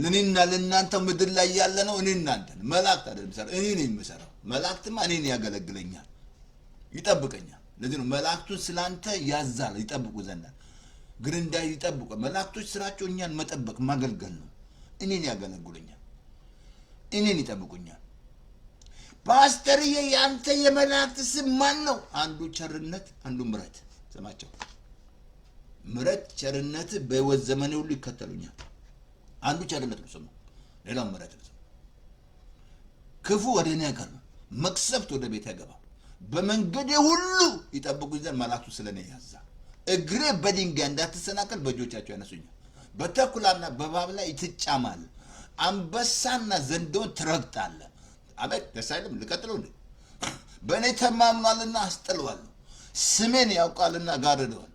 ለኔና ለእናንተ ምድር ላይ ያለ ነው እኔና እናንተ መላእክት አይደለም ሰር እኔ ነኝ የምሰራው መላእክትማ እኔን ያገለግለኛል ይጠብቀኛል ለዚህ ነው መላእክቱን ስላንተ ያዛል ይጠብቁ ዘንድ ግን እንዳይ ይጠብቁ መላእክቶች ስራቸው እኛን መጠበቅ ማገልገል ነው እኔን ያገለግሉኛል እኔን ይጠብቁኛል ፓስተርዬ ያንተ የመላእክት ስም ማን ነው አንዱ ቸርነት አንዱ ምሕረት ሰማቸው ምሕረት ቸርነት በህይወት ዘመኔ ሁሉ ይከተሉኛል አንዱ ቸርነት ነው ስሙ ሌላው ምሕረት ነው ክፉ ወደ እኔ አይቀርም መቅሰፍት ወደ ቤት አይገባም በመንገዴ ሁሉ ይጠብቁኝ ዘንድ መላእክቱ ስለኔ ያዛል እግሬ በድንጋይ እንዳትሰናከል በእጆቻቸው ያነሱኛል በተኩላና በእባብ ላይ ትጫማል አንበሳና ዘንዶን ትረግጣለህ አቤት ደስ አይልም ልቀጥለው እንዴ በእኔ ተማምኗልና አስጥለዋለሁ ስሜን ያውቃልና ጋርደዋል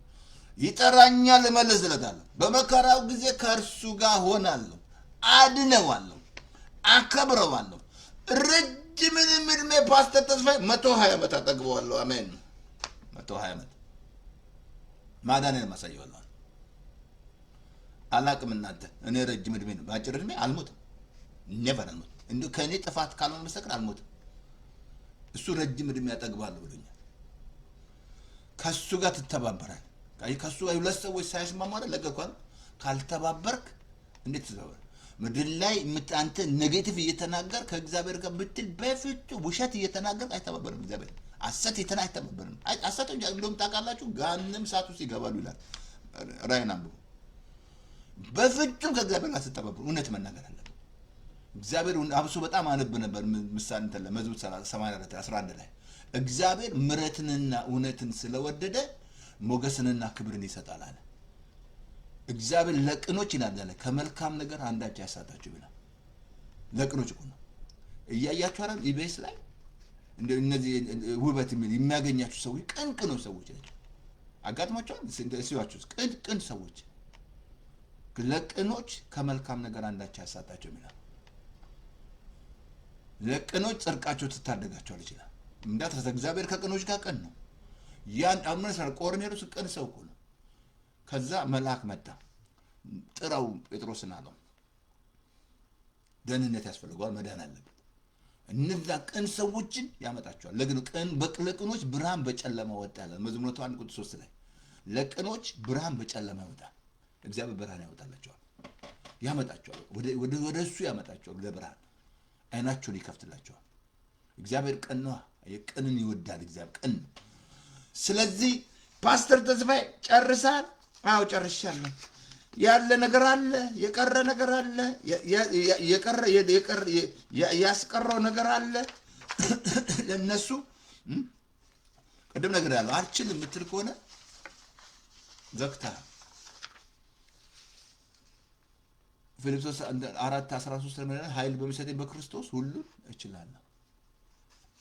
ይጠራኛል እመልስለታለሁ በመከራው ጊዜ ከእርሱ ጋር ሆናለሁ አድነዋለሁ አከብረዋለሁ ረጅምን ዕድሜ ፓስተር ተስፋዬ 120 ዓመት አጠግበዋለሁ አሜን 120 ዓመት ማዳንን ማሳየዋለሁ አላቅም እናንተ እኔ ረጅም ዕድሜ ነው ባጭር ዕድሜ አልሞትም never አልሞት እንዴ ከኔ ጥፋት ካልሆነ መሰከር አልሞትም እሱ ረጅም ዕድሜ ያጠግባለሁ ብሎኛል ከሱ ጋር ትተባበራለህ ከሱ ጋር ሁለት ሰዎች ሳይስማሙ አይደል ለገኳል ካልተባበርክ እንዴት ትዘው ምድር ላይ አንተ ኔጌቲቭ እየተናገር ከእግዚአብሔር ጋር ብትል በፊት ውሸት እየተናገር አይተባበርም እግዚአብሔር ሐሰትን አይተባበርም። ሐሰተኛ እንደውም ታውቃላችሁ ገሃነም እሳት ውስጥ ይገባሉ ይላል ራእይን አንብቡ። በፍጹም ከእግዚአብሔር ጋር ስትተባበሩ እውነት መናገር አለብን። እግዚአብሔር አብሶ በጣም አነብ ነበር ምሳሌ እንትን ለመዝሙር 84 11 ላይ እግዚአብሔር ምሕረትንና እውነትን ስለወደደ ሞገስንና ክብርን ይሰጣል አለ። እግዚአብሔር ለቅኖች ይላል ከመልካም ነገር አንዳች ያሳጣችሁ ይላል። ለቅኖች እኮ ነው እያያችሁ አይደል? ኢቢኤስ ላይ እነዚህ ውበት የሚያገኛችሁ ሰዎች ቅንቅኖች ሰዎች ናቸው። አጋጥሟቸዋል? ሲዋችሁ ቅን ሰዎች ለቅኖች ከመልካም ነገር አንዳች ያሳጣቸው ይላል። ለቅኖች ጽድቃቸው ትታደጋቸዋል ይችላል። እንዳትረሳ እግዚአብሔር ከቅኖች ጋር ቅን ነው። ያን አምነህ ሰር ቆርኔሎስ ቅን ሰው እኮ ነው። ከዛ መልአክ መጣ። ጥራው ጴጥሮስን አለው ደህንነት ያስፈልገዋል፣ መዳን አለበት። እነዛ ቅን ሰዎችን ያመጣቸዋል። ለቅኖች ብርሃን በጨለማ ወጣ ያለ መዝሙር 1:3 ላይ ለቅኖች ብርሃን በጨለማ ይወጣል። እግዚአብሔር ብርሃን ያወጣላቸዋል፣ ያመጣቸዋል፣ ወደ እሱ ያመጣቸዋል። ለብርሃን አይናቸውን ይከፍትላቸዋል። እግዚአብሔር ቅን ነው። የቅንን ይወዳል እግዚአብሔር ቅን። ስለዚህ ፓስተር ተስፋዬ ጨርሳል? አዎ ጨርሻለሁ። ያለ ነገር አለ፣ የቀረ ነገር አለ፣ ያስቀረው ነገር አለ። ለነሱ ቅድም ነገር ያለው አልችልም የምትል ከሆነ ዘግታ ፊልጵስዩስ 4:13 ኃይል በሚሰጠኝ በክርስቶስ ሁሉን እችላለሁ።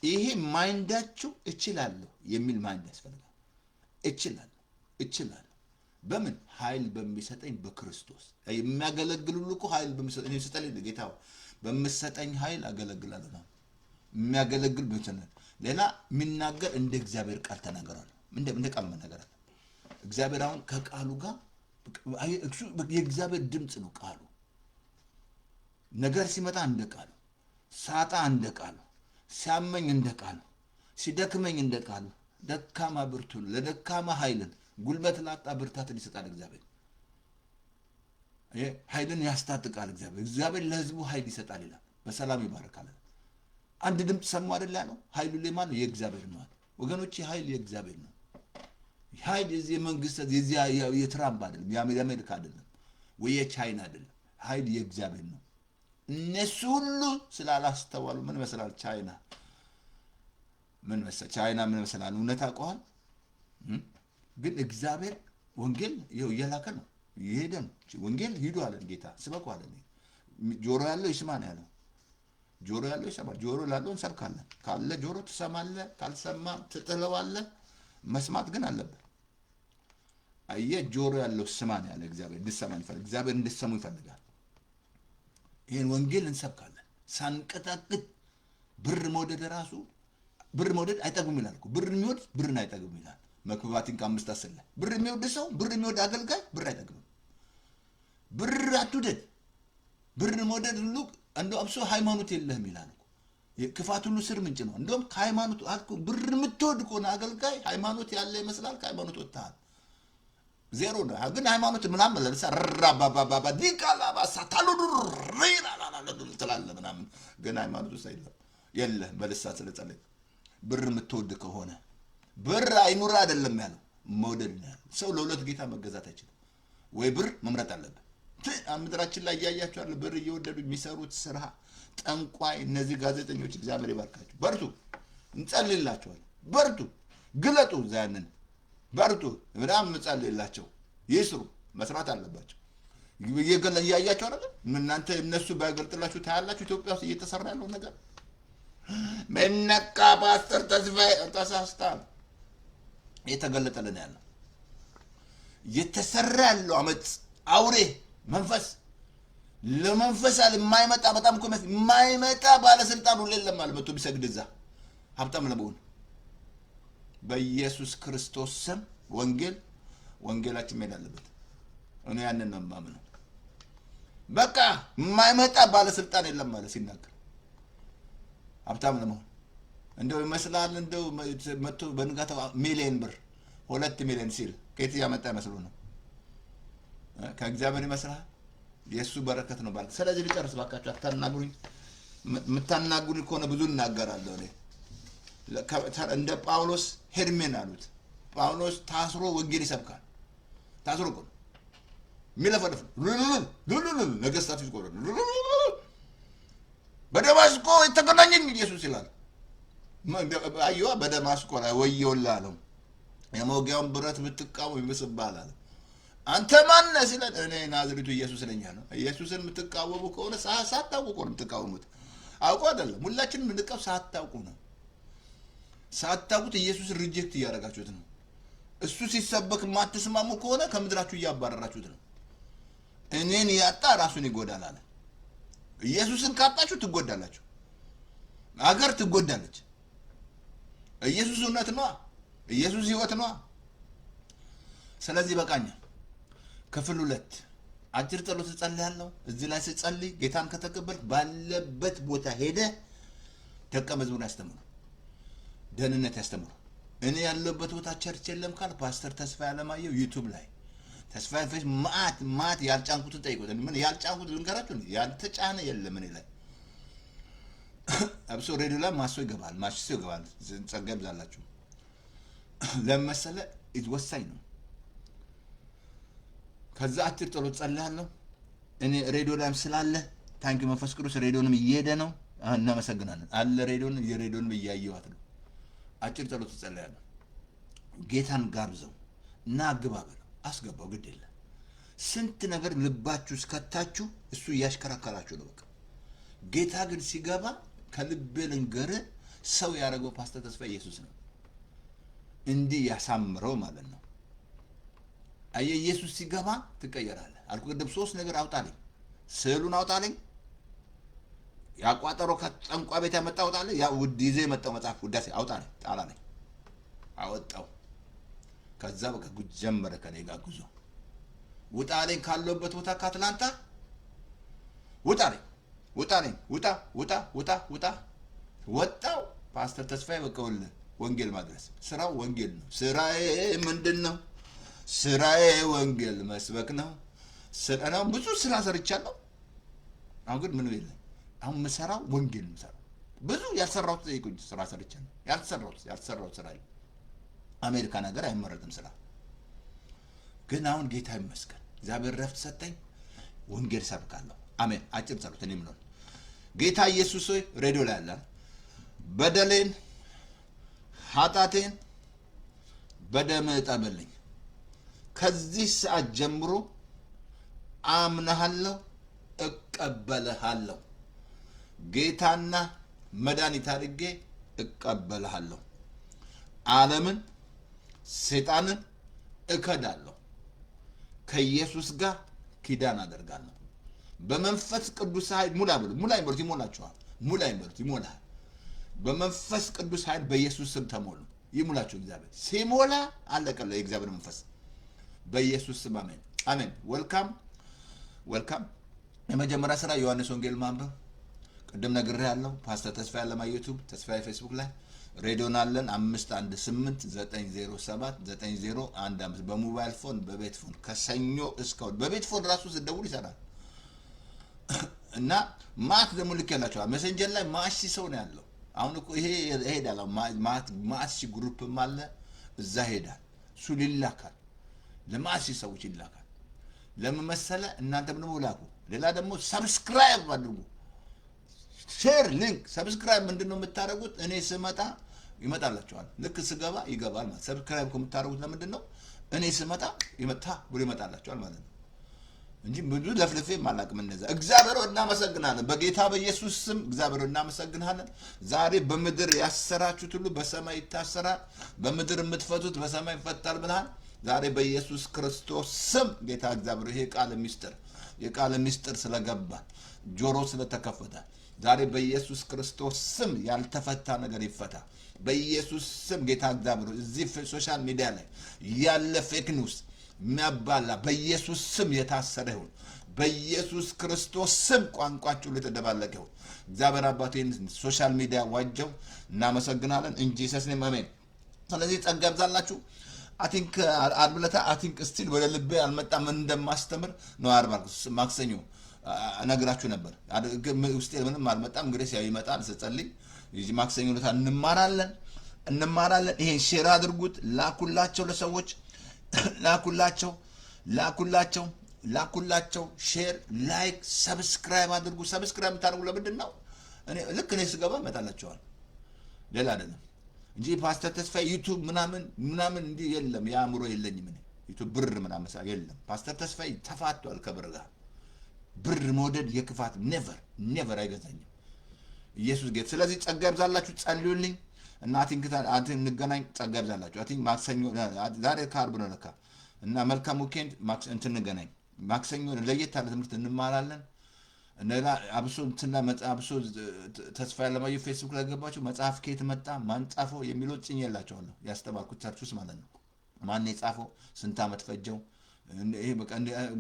ይሄ ማይንዳችሁ እችላለሁ የሚል ማይንድ ያስፈልጋል። እችላለሁ በምን ኃይል በሚሰጠኝ በክርስቶስ። የሚያገለግል ሁሉ እኮ ኃይል በሚሰጠኝ ይሰጠልኝ ጌታ በሚሰጠኝ ኃይል አገለግላለሁ ነው የሚያገለግል ብቻነን። ሌላ የሚናገር እንደ እግዚአብሔር ቃል ተናገራለሁ። እንደ ቃል መናገር አለ። እግዚአብሔር አሁን ከቃሉ ጋር የእግዚአብሔር ድምጽ ነው ቃሉ። ነገር ሲመጣ እንደ ቃሉ፣ ሳጣ እንደ ቃሉ፣ ሲያመኝ እንደ ቃሉ፣ ሲደክመኝ እንደ ቃሉ። ደካማ ብርቱን ለደካማ ኃይልን ጉልበት ላጣ ብርታትን ይሰጣል እግዚአብሔር። ኃይልን ያስታጥቃል እግዚአብሔር። እግዚአብሔር ለሕዝቡ ኃይል ይሰጣል ይላል። በሰላም ይባረካል። አንድ ድምፅ ሰሙ አይደል ያለው? ኃይሉ ለማን ነው? የእግዚአብሔር ነው ወገኖች። ኃይል የእግዚአብሔር ነው። ኃይል የዚህ መንግስት የዚህ የትራምፕ አይደለም፣ የአሜሪካ አይደለም፣ ወይ የቻይና አይደለም። ኃይል የእግዚአብሔር ነው። እነሱ ሁሉ ስላላስተዋሉ ምን መሰላል? ቻይና ምን መሰላል? እውነት አውቀዋል። ግን እግዚአብሔር ወንጌል ይኸው እየላከ ነው፣ እየሄደ ነው። ወንጌል ሂዱ አለን ጌታ፣ ስበኩ አለን። ጆሮ ያለው ይስማ ነው ያለው። ጆሮ ያለው ይሰማል። ጆሮ ላለው እንሰብካለን። ካለ ጆሮ ትሰማለህ፣ ካልሰማ ትጥለዋለህ። መስማት ግን አለብህ። አየህ፣ ጆሮ ያለው ስማ ነው ያለ እግዚአብሔር። እንድሰማን ይፈልጋል እግዚአብሔር፣ እንድሰሙ ይፈልጋል። ይሄን ወንጌል እንሰብካለን ሳንቀጣቅጥ። ብር መውደድ ራሱ ብር መውደድ አይጠግብም ይላል እኮ። ብር የሚወድ ብርን አይጠግብም ይላል መክብባትን 5:10 ላይ። ብር የሚወድ ሰው ብር የሚወድ አገልጋይ ብር አይጠግብም። ብር አትውደድ። ብር መውደድ ሁሉ እንደው አብሶ ሃይማኖት የለህም ይላል እኮ። ክፋት ሁሉ ስር ምንጭ ነው። እንደውም ከሃይማኖት አልኩ ብር የምትወድ ከሆነ አገልጋይ ሃይማኖት ያለ ይመስላል። ከሃይማኖት ወጥተሃል፣ ዜሮ ነው። ግን ሃይማኖት ምናምን ለምሳ ራባባባ ዲቃላ ባሳታሉዱ ሪራላላሉ ትላለህ ምናምን፣ ግን ሃይማኖት ውስጥ የለህም። በልሳን ስለጸለይ ብር የምትወድ ከሆነ ብር አይኑር አይደለም ያለው፣ መውደድ ነው ያለው። ሰው ለሁለት ጌታ መገዛት አይችልም። ወይ ብር መምረጥ አለበት። ምድራችን ላይ እያያቸዋል ብር እየወደዱ የሚሰሩት ስራ ጠንቋይ። እነዚህ ጋዜጠኞች እግዚአብሔር ይባርካቸው፣ በርቱ፣ እንጸልይላቸዋል። በርቱ፣ ግለጡ፣ ዛንን በርቱ፣ በጣም እንጸልይላቸው፣ ይስሩ፣ መስራት አለባቸው። እያያቸው አይደል? እናንተ እነሱ ባይገልጥላችሁ ታያላችሁ። ኢትዮጵያ ውስጥ እየተሰራ ያለው ነገር መነቃ ፓስተር ተስፋዬ ተሳስታል። የተገለጠልን ያለው እየተሰራ ያለው አመጽ አውሬ መንፈስ ለመንፈስ አለ የማይመጣ በጣም እኮ የማይመጣ ባለስልጣን ሁሉ የለም ማለት መጥቶ ቢሰግድ እዛ ሀብታም ለመሆን በኢየሱስ ክርስቶስ ስም ወንጌላችን መሄድ አለበት። እኔ ያንን ነው የማምነው። በቃ የማይመጣ ባለስልጣን የለም ማለት ሲናገር ሀብታም ለመሆን እንደው ይመስላል። እንደው መጥቶ በንጋታው ሚሊዮን ብር 2 ሚሊዮን ሲል ከየት ያመጣ መስሎ ነው? ከእግዚአብሔር ይመስላል። የእሱ በረከት ነው ማለት። ስለዚህ ልጨርስ ባካችሁ፣ አታናግሩኝ። የምታናግሩኝ ከሆነ ብዙ እናገራለሁ እኔ። እንደ ጳውሎስ ሄርሜን አሉት። ጳውሎስ ታስሮ ወንጌል ይሰብካል። ታስሮ እኮ የሚለፈልፍ ነገስታት ይቆረ በደማስቆ የተገናኘኝ ኢየሱስ ይላል። አየዋ በደማስቆ ላይ ወየውልህ አለው። የመውጊያውን ብረት ብትቃወም ይብስብሃል አለ። አንተ ማነህ ሲለን እኔ ናዝሬቱ ኢየሱስ ነኝ አለ። ኢየሱስን የምትቃወሙ ከሆነ ሳታውቁ ነው የምትቃወሙት። አውቁ አይደለም። ሁላችንም የምንቃወም ሳታውቁ ነው። ሳታውቁት ኢየሱስን ሪጀክት እያደረጋችሁት ነው። እሱ ሲሰበክ የማትስማሙ ከሆነ ከምድራችሁ እያባረራችሁት ነው። እኔን ያጣ ራሱን ይጎዳል አለ። ኢየሱስን ካጣችሁ ትጎዳላችሁ። አገር ትጎዳለች። ኢየሱስ እውነት ነው። ኢየሱስ ህይወት ነው። ስለዚህ በቃኛል። ክፍል 2 አጭር ጸሎት ጸልያለሁ። እዚህ ላይ ስጸልይ ጌታን ከተቀበልክ ባለበት ቦታ ሄደ ደቀ መዝሙር ያስተምሩ፣ ደህንነት ያስተምሩ። እኔ ያለበት ቦታ ቸርች የለም ካል ፓስተር ተስፋ ያለማየው ዩቲዩብ ላይ ተስፋ ፌስ ማት ያልጫንኩትን ጠይቁት። ምን ያልጫንኩት ልንገራችሁ? ያልተጫነ የለም እኔ ላይ አብሶ ሬዲዮ ላይ ማሶ ይገባል፣ ማሽሶ ይገባል። ጸጋ ይብዛላችሁ። ለመሰለ ወሳኝ ነው። ከዛ አጭር ጸሎት ጸልያለሁ። እኔ ሬዲዮ ላይም ስላለ ታንኪ መንፈስ ቅዱስ ሬዲዮንም እየሄደ ነው። እናመሰግናለን አለ ሬዲዮንም የሬዲዮንም እያየዋት ነው። አጭር ጸሎት ጸልያለሁ። ጌታን ጋብዘው እና ግባ በለው፣ አስገባው። ግድ የለም ስንት ነገር ልባችሁ እስከታችሁ እሱ እያሽከራከራችሁ ነው። በቃ ጌታ ግን ሲገባ ከልቤ ልንገርህ ሰው ያደረገው ፓስተር ተስፋ ኢየሱስ ነው። እንዲህ ያሳምረው ማለት ነው። አየ ኢየሱስ ሲገባ ትቀየራለህ አልኩ። ቅድም 3 ነገር አውጣልኝ። ስዕሉን አውጣልኝ፣ ያቋጠሮ ከጠንቋ ቤት ያመጣው አውጣልኝ፣ ያ ውድ ይዘህ የመጣው መጽሐፍ ውዳሴ አውጣልኝ። ጣላለኝ፣ አወጣው። ከዛ በቃ ጉድ ጀመረ ከኔ ጋር ጉዞ። ውጣልኝ ካለበት ቦታ ከአትላንታ ውጣልኝ፣ ውጣልኝ፣ ውጣ ውጣ ውጣ ውጣ። ወጣው። ፓስተር ተስፋዬ በቀውልህ ወንጌል ማድረስ ስራው ወንጌል ነው። ስራዬ ምንድነው? ስራዬ ወንጌል መስበክ ነው። ስራው ብዙ ስራ ሰርቻለሁ። አሁን ግን ምን ይላል? አሁን መሰራው ወንጌል ነው። ብዙ ያልሰራሁት ጠይቁኝ። ስራ ሰርቻለሁ። ያልሰራሁት ስራ አሜሪካ ነገር አይመረጥም ስራ። ግን አሁን ጌታ ይመስገን እግዚአብሔር ረፍት ሰጠኝ። ወንጌል ሰብካለሁ። አሜን። አጭር ጸሎት እኔ ምን ጌታ ኢየሱስ ሆይ ሬዲዮ ላይ ያለ በደሌን ኃጢአቴን በደምህ እጠብልኝ። ከዚህ ሰዓት ጀምሮ አምነሃለሁ፣ እቀበልሃለሁ። ጌታና መድኃኒት አድርጌ እቀበልሃለሁ። ዓለምን ሰይጣንን እከዳለሁ። ከኢየሱስ ጋር ኪዳን አደርጋለሁ። በመንፈስ ቅዱስ ኃይል ሙላ ብሎ ሙላ ይመሩት ይሞላችኋል። ሙላ ይመሩት ይሞላል። በመንፈስ ቅዱስ ኃይል በኢየሱስ ስም ተሞሉ። ይሙላችሁ። እግዚአብሔር ሲሞላ አለቀለ። የእግዚአብሔር መንፈስ በኢየሱስ ስም አሜን አሜን። ወልካም። የመጀመሪያ ስራ ዮሐንስ ወንጌል ማንበብ ቅድም ነግሬሃለሁ። ፓስተር ተስፋ ያለማየው ዩቲዩብ፣ ተስፋዬ ፌስቡክ ላይ ሬዲዮን አለን 518-907-9015 በሞባይል ፎን በቤት ፎን ከሰኞ እስከ በቤት ፎን ራሱ ስደውል ይሰራል። እና ማት ደግሞ ልክ ያላችኋል ሜሴንጀር ላይ ማሺ ሰው ነው ያለው። አሁን እኮ ይሄ ሄዳል ማሺ ግሩፕም አለ እዛ ሄዳል። እሱ ይላካል ለማሺ ሰዎች ይላካል። ለምን መሰለህ? እናንተም ደግሞ ላኩ። ሌላ ደግሞ ሰብስክራይብ አድርጉ። ሼር ሊንክ ሰብስክራይብ ምንድነው የምታደርጉት? እኔ ስመጣ ይመጣላችኋል። ልክ ስገባ ይገባል ማለት ሰብስክራይብ ከምታደርጉት ለምንድን ነው? እኔ ስመጣ ይመጣ ብሎ ይመጣላችኋል ማለት ነው እንጂ ብዙ ለፍልፌ ማላቅም እንደዛ። እግዚአብሔር እናመሰግናለን። በጌታ በኢየሱስ ስም እግዚአብሔር እናመሰግናለን። ዛሬ በምድር ያሰራችሁት ሁሉ በሰማይ ይታሰራል፣ በምድር የምትፈቱት በሰማይ ይፈታል ብለሃል። ዛሬ በኢየሱስ ክርስቶስ ስም ጌታ እግዚአብሔር ይሄ የቃል ምስጢር ስለገባ ጆሮ ስለተከፈተ ዛሬ በኢየሱስ ክርስቶስ ስም ያልተፈታ ነገር ይፈታ። በኢየሱስ ስም ጌታ እግዚአብሔር እዚህ ሶሻል ሚዲያ ላይ ያለ ፌክ ኒውስ የሚያባላ በኢየሱስ ስም የታሰረ ይሁን። በኢየሱስ ክርስቶስ ስም ቋንቋችሁ ለተደባለቀ ይሁን። እግዚአብሔር አባቴን ሶሻል ሚዲያ ዋጀው። እናመሰግናለን እንጂ ሰስኔም አሜን። ስለዚህ ጸጋ ይብዛላችሁ። አቲንክ አርብለታ አቲንክ ስቲል ወደ ልቤ አልመጣም እንደማስተምር ነው። አርባ ማክሰኞ እነግራችሁ ነበር። ውስጤ ምንም አልመጣም። እንግዲህ ያው ይመጣል ስጸልይ ማክሰኞ ለታ እንማራለን። እንማራለን። ይሄን ሼር አድርጉት፣ ላኩላቸው ለሰዎች ላኩላቸው። ሼር፣ ላይክ፣ ሰብስክራይብ አድርጉ። ሰብስክራይብ ታደርጉ ለምንድን ነው? ልክ እኔ ስገባ እመጣላችኋል፣ ሌላ አይደለም እንጂ ፓስተር ተስፋዬ ዩቲዩብ ምናምን እንዲህ የለም። የአእምሮ የለኝም እኔ ዩቲዩብ ብር ምናምን የለም። ፓስተር ተስፋዬ ተፋቷል ከብር ጋር። ብር መውደድ የክፋት ኔቨር አይገዛኝም። ኢየሱስ ጌታ። ስለዚህ ጸጋ ይብዛላችሁ፣ ጸልዩልኝ እና አቲንክ እንገናኝ። ጸጋ ይብዛላችሁ። አቲንክ ማክሰኞ ዛሬ ከዓርብ ነው ለካ እና መልካም ዊኬንድ እንገናኝ። ማክሰኞ ለየት ያለ ትምህርት እንማራለን። አብሶ ተስፋ ያለማየሁ ፌስቡክ ላይ ገባችሁ መጽሐፍ ከየት መጣ ማን ጻፈው የሚለው ጽኜላችኋለሁ። ያስተማርኩት ቸርች ውስጥ ማለት ነው። ማን የጻፈው ስንት ዓመት ፈጀው? ይሄ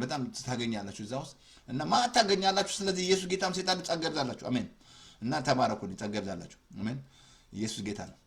በጣም ታገኛላችሁ እዛ ውስጥ እና ማን ታገኛላችሁ። ስለዚህ ኢየሱስ ጌታም ሰይጣን ጸጋ ይብዛላችሁ። አሜን። እና ተባረኩ። ጸጋ ይብዛላችሁ። አሜን። ኢየሱስ ጌታ ነው።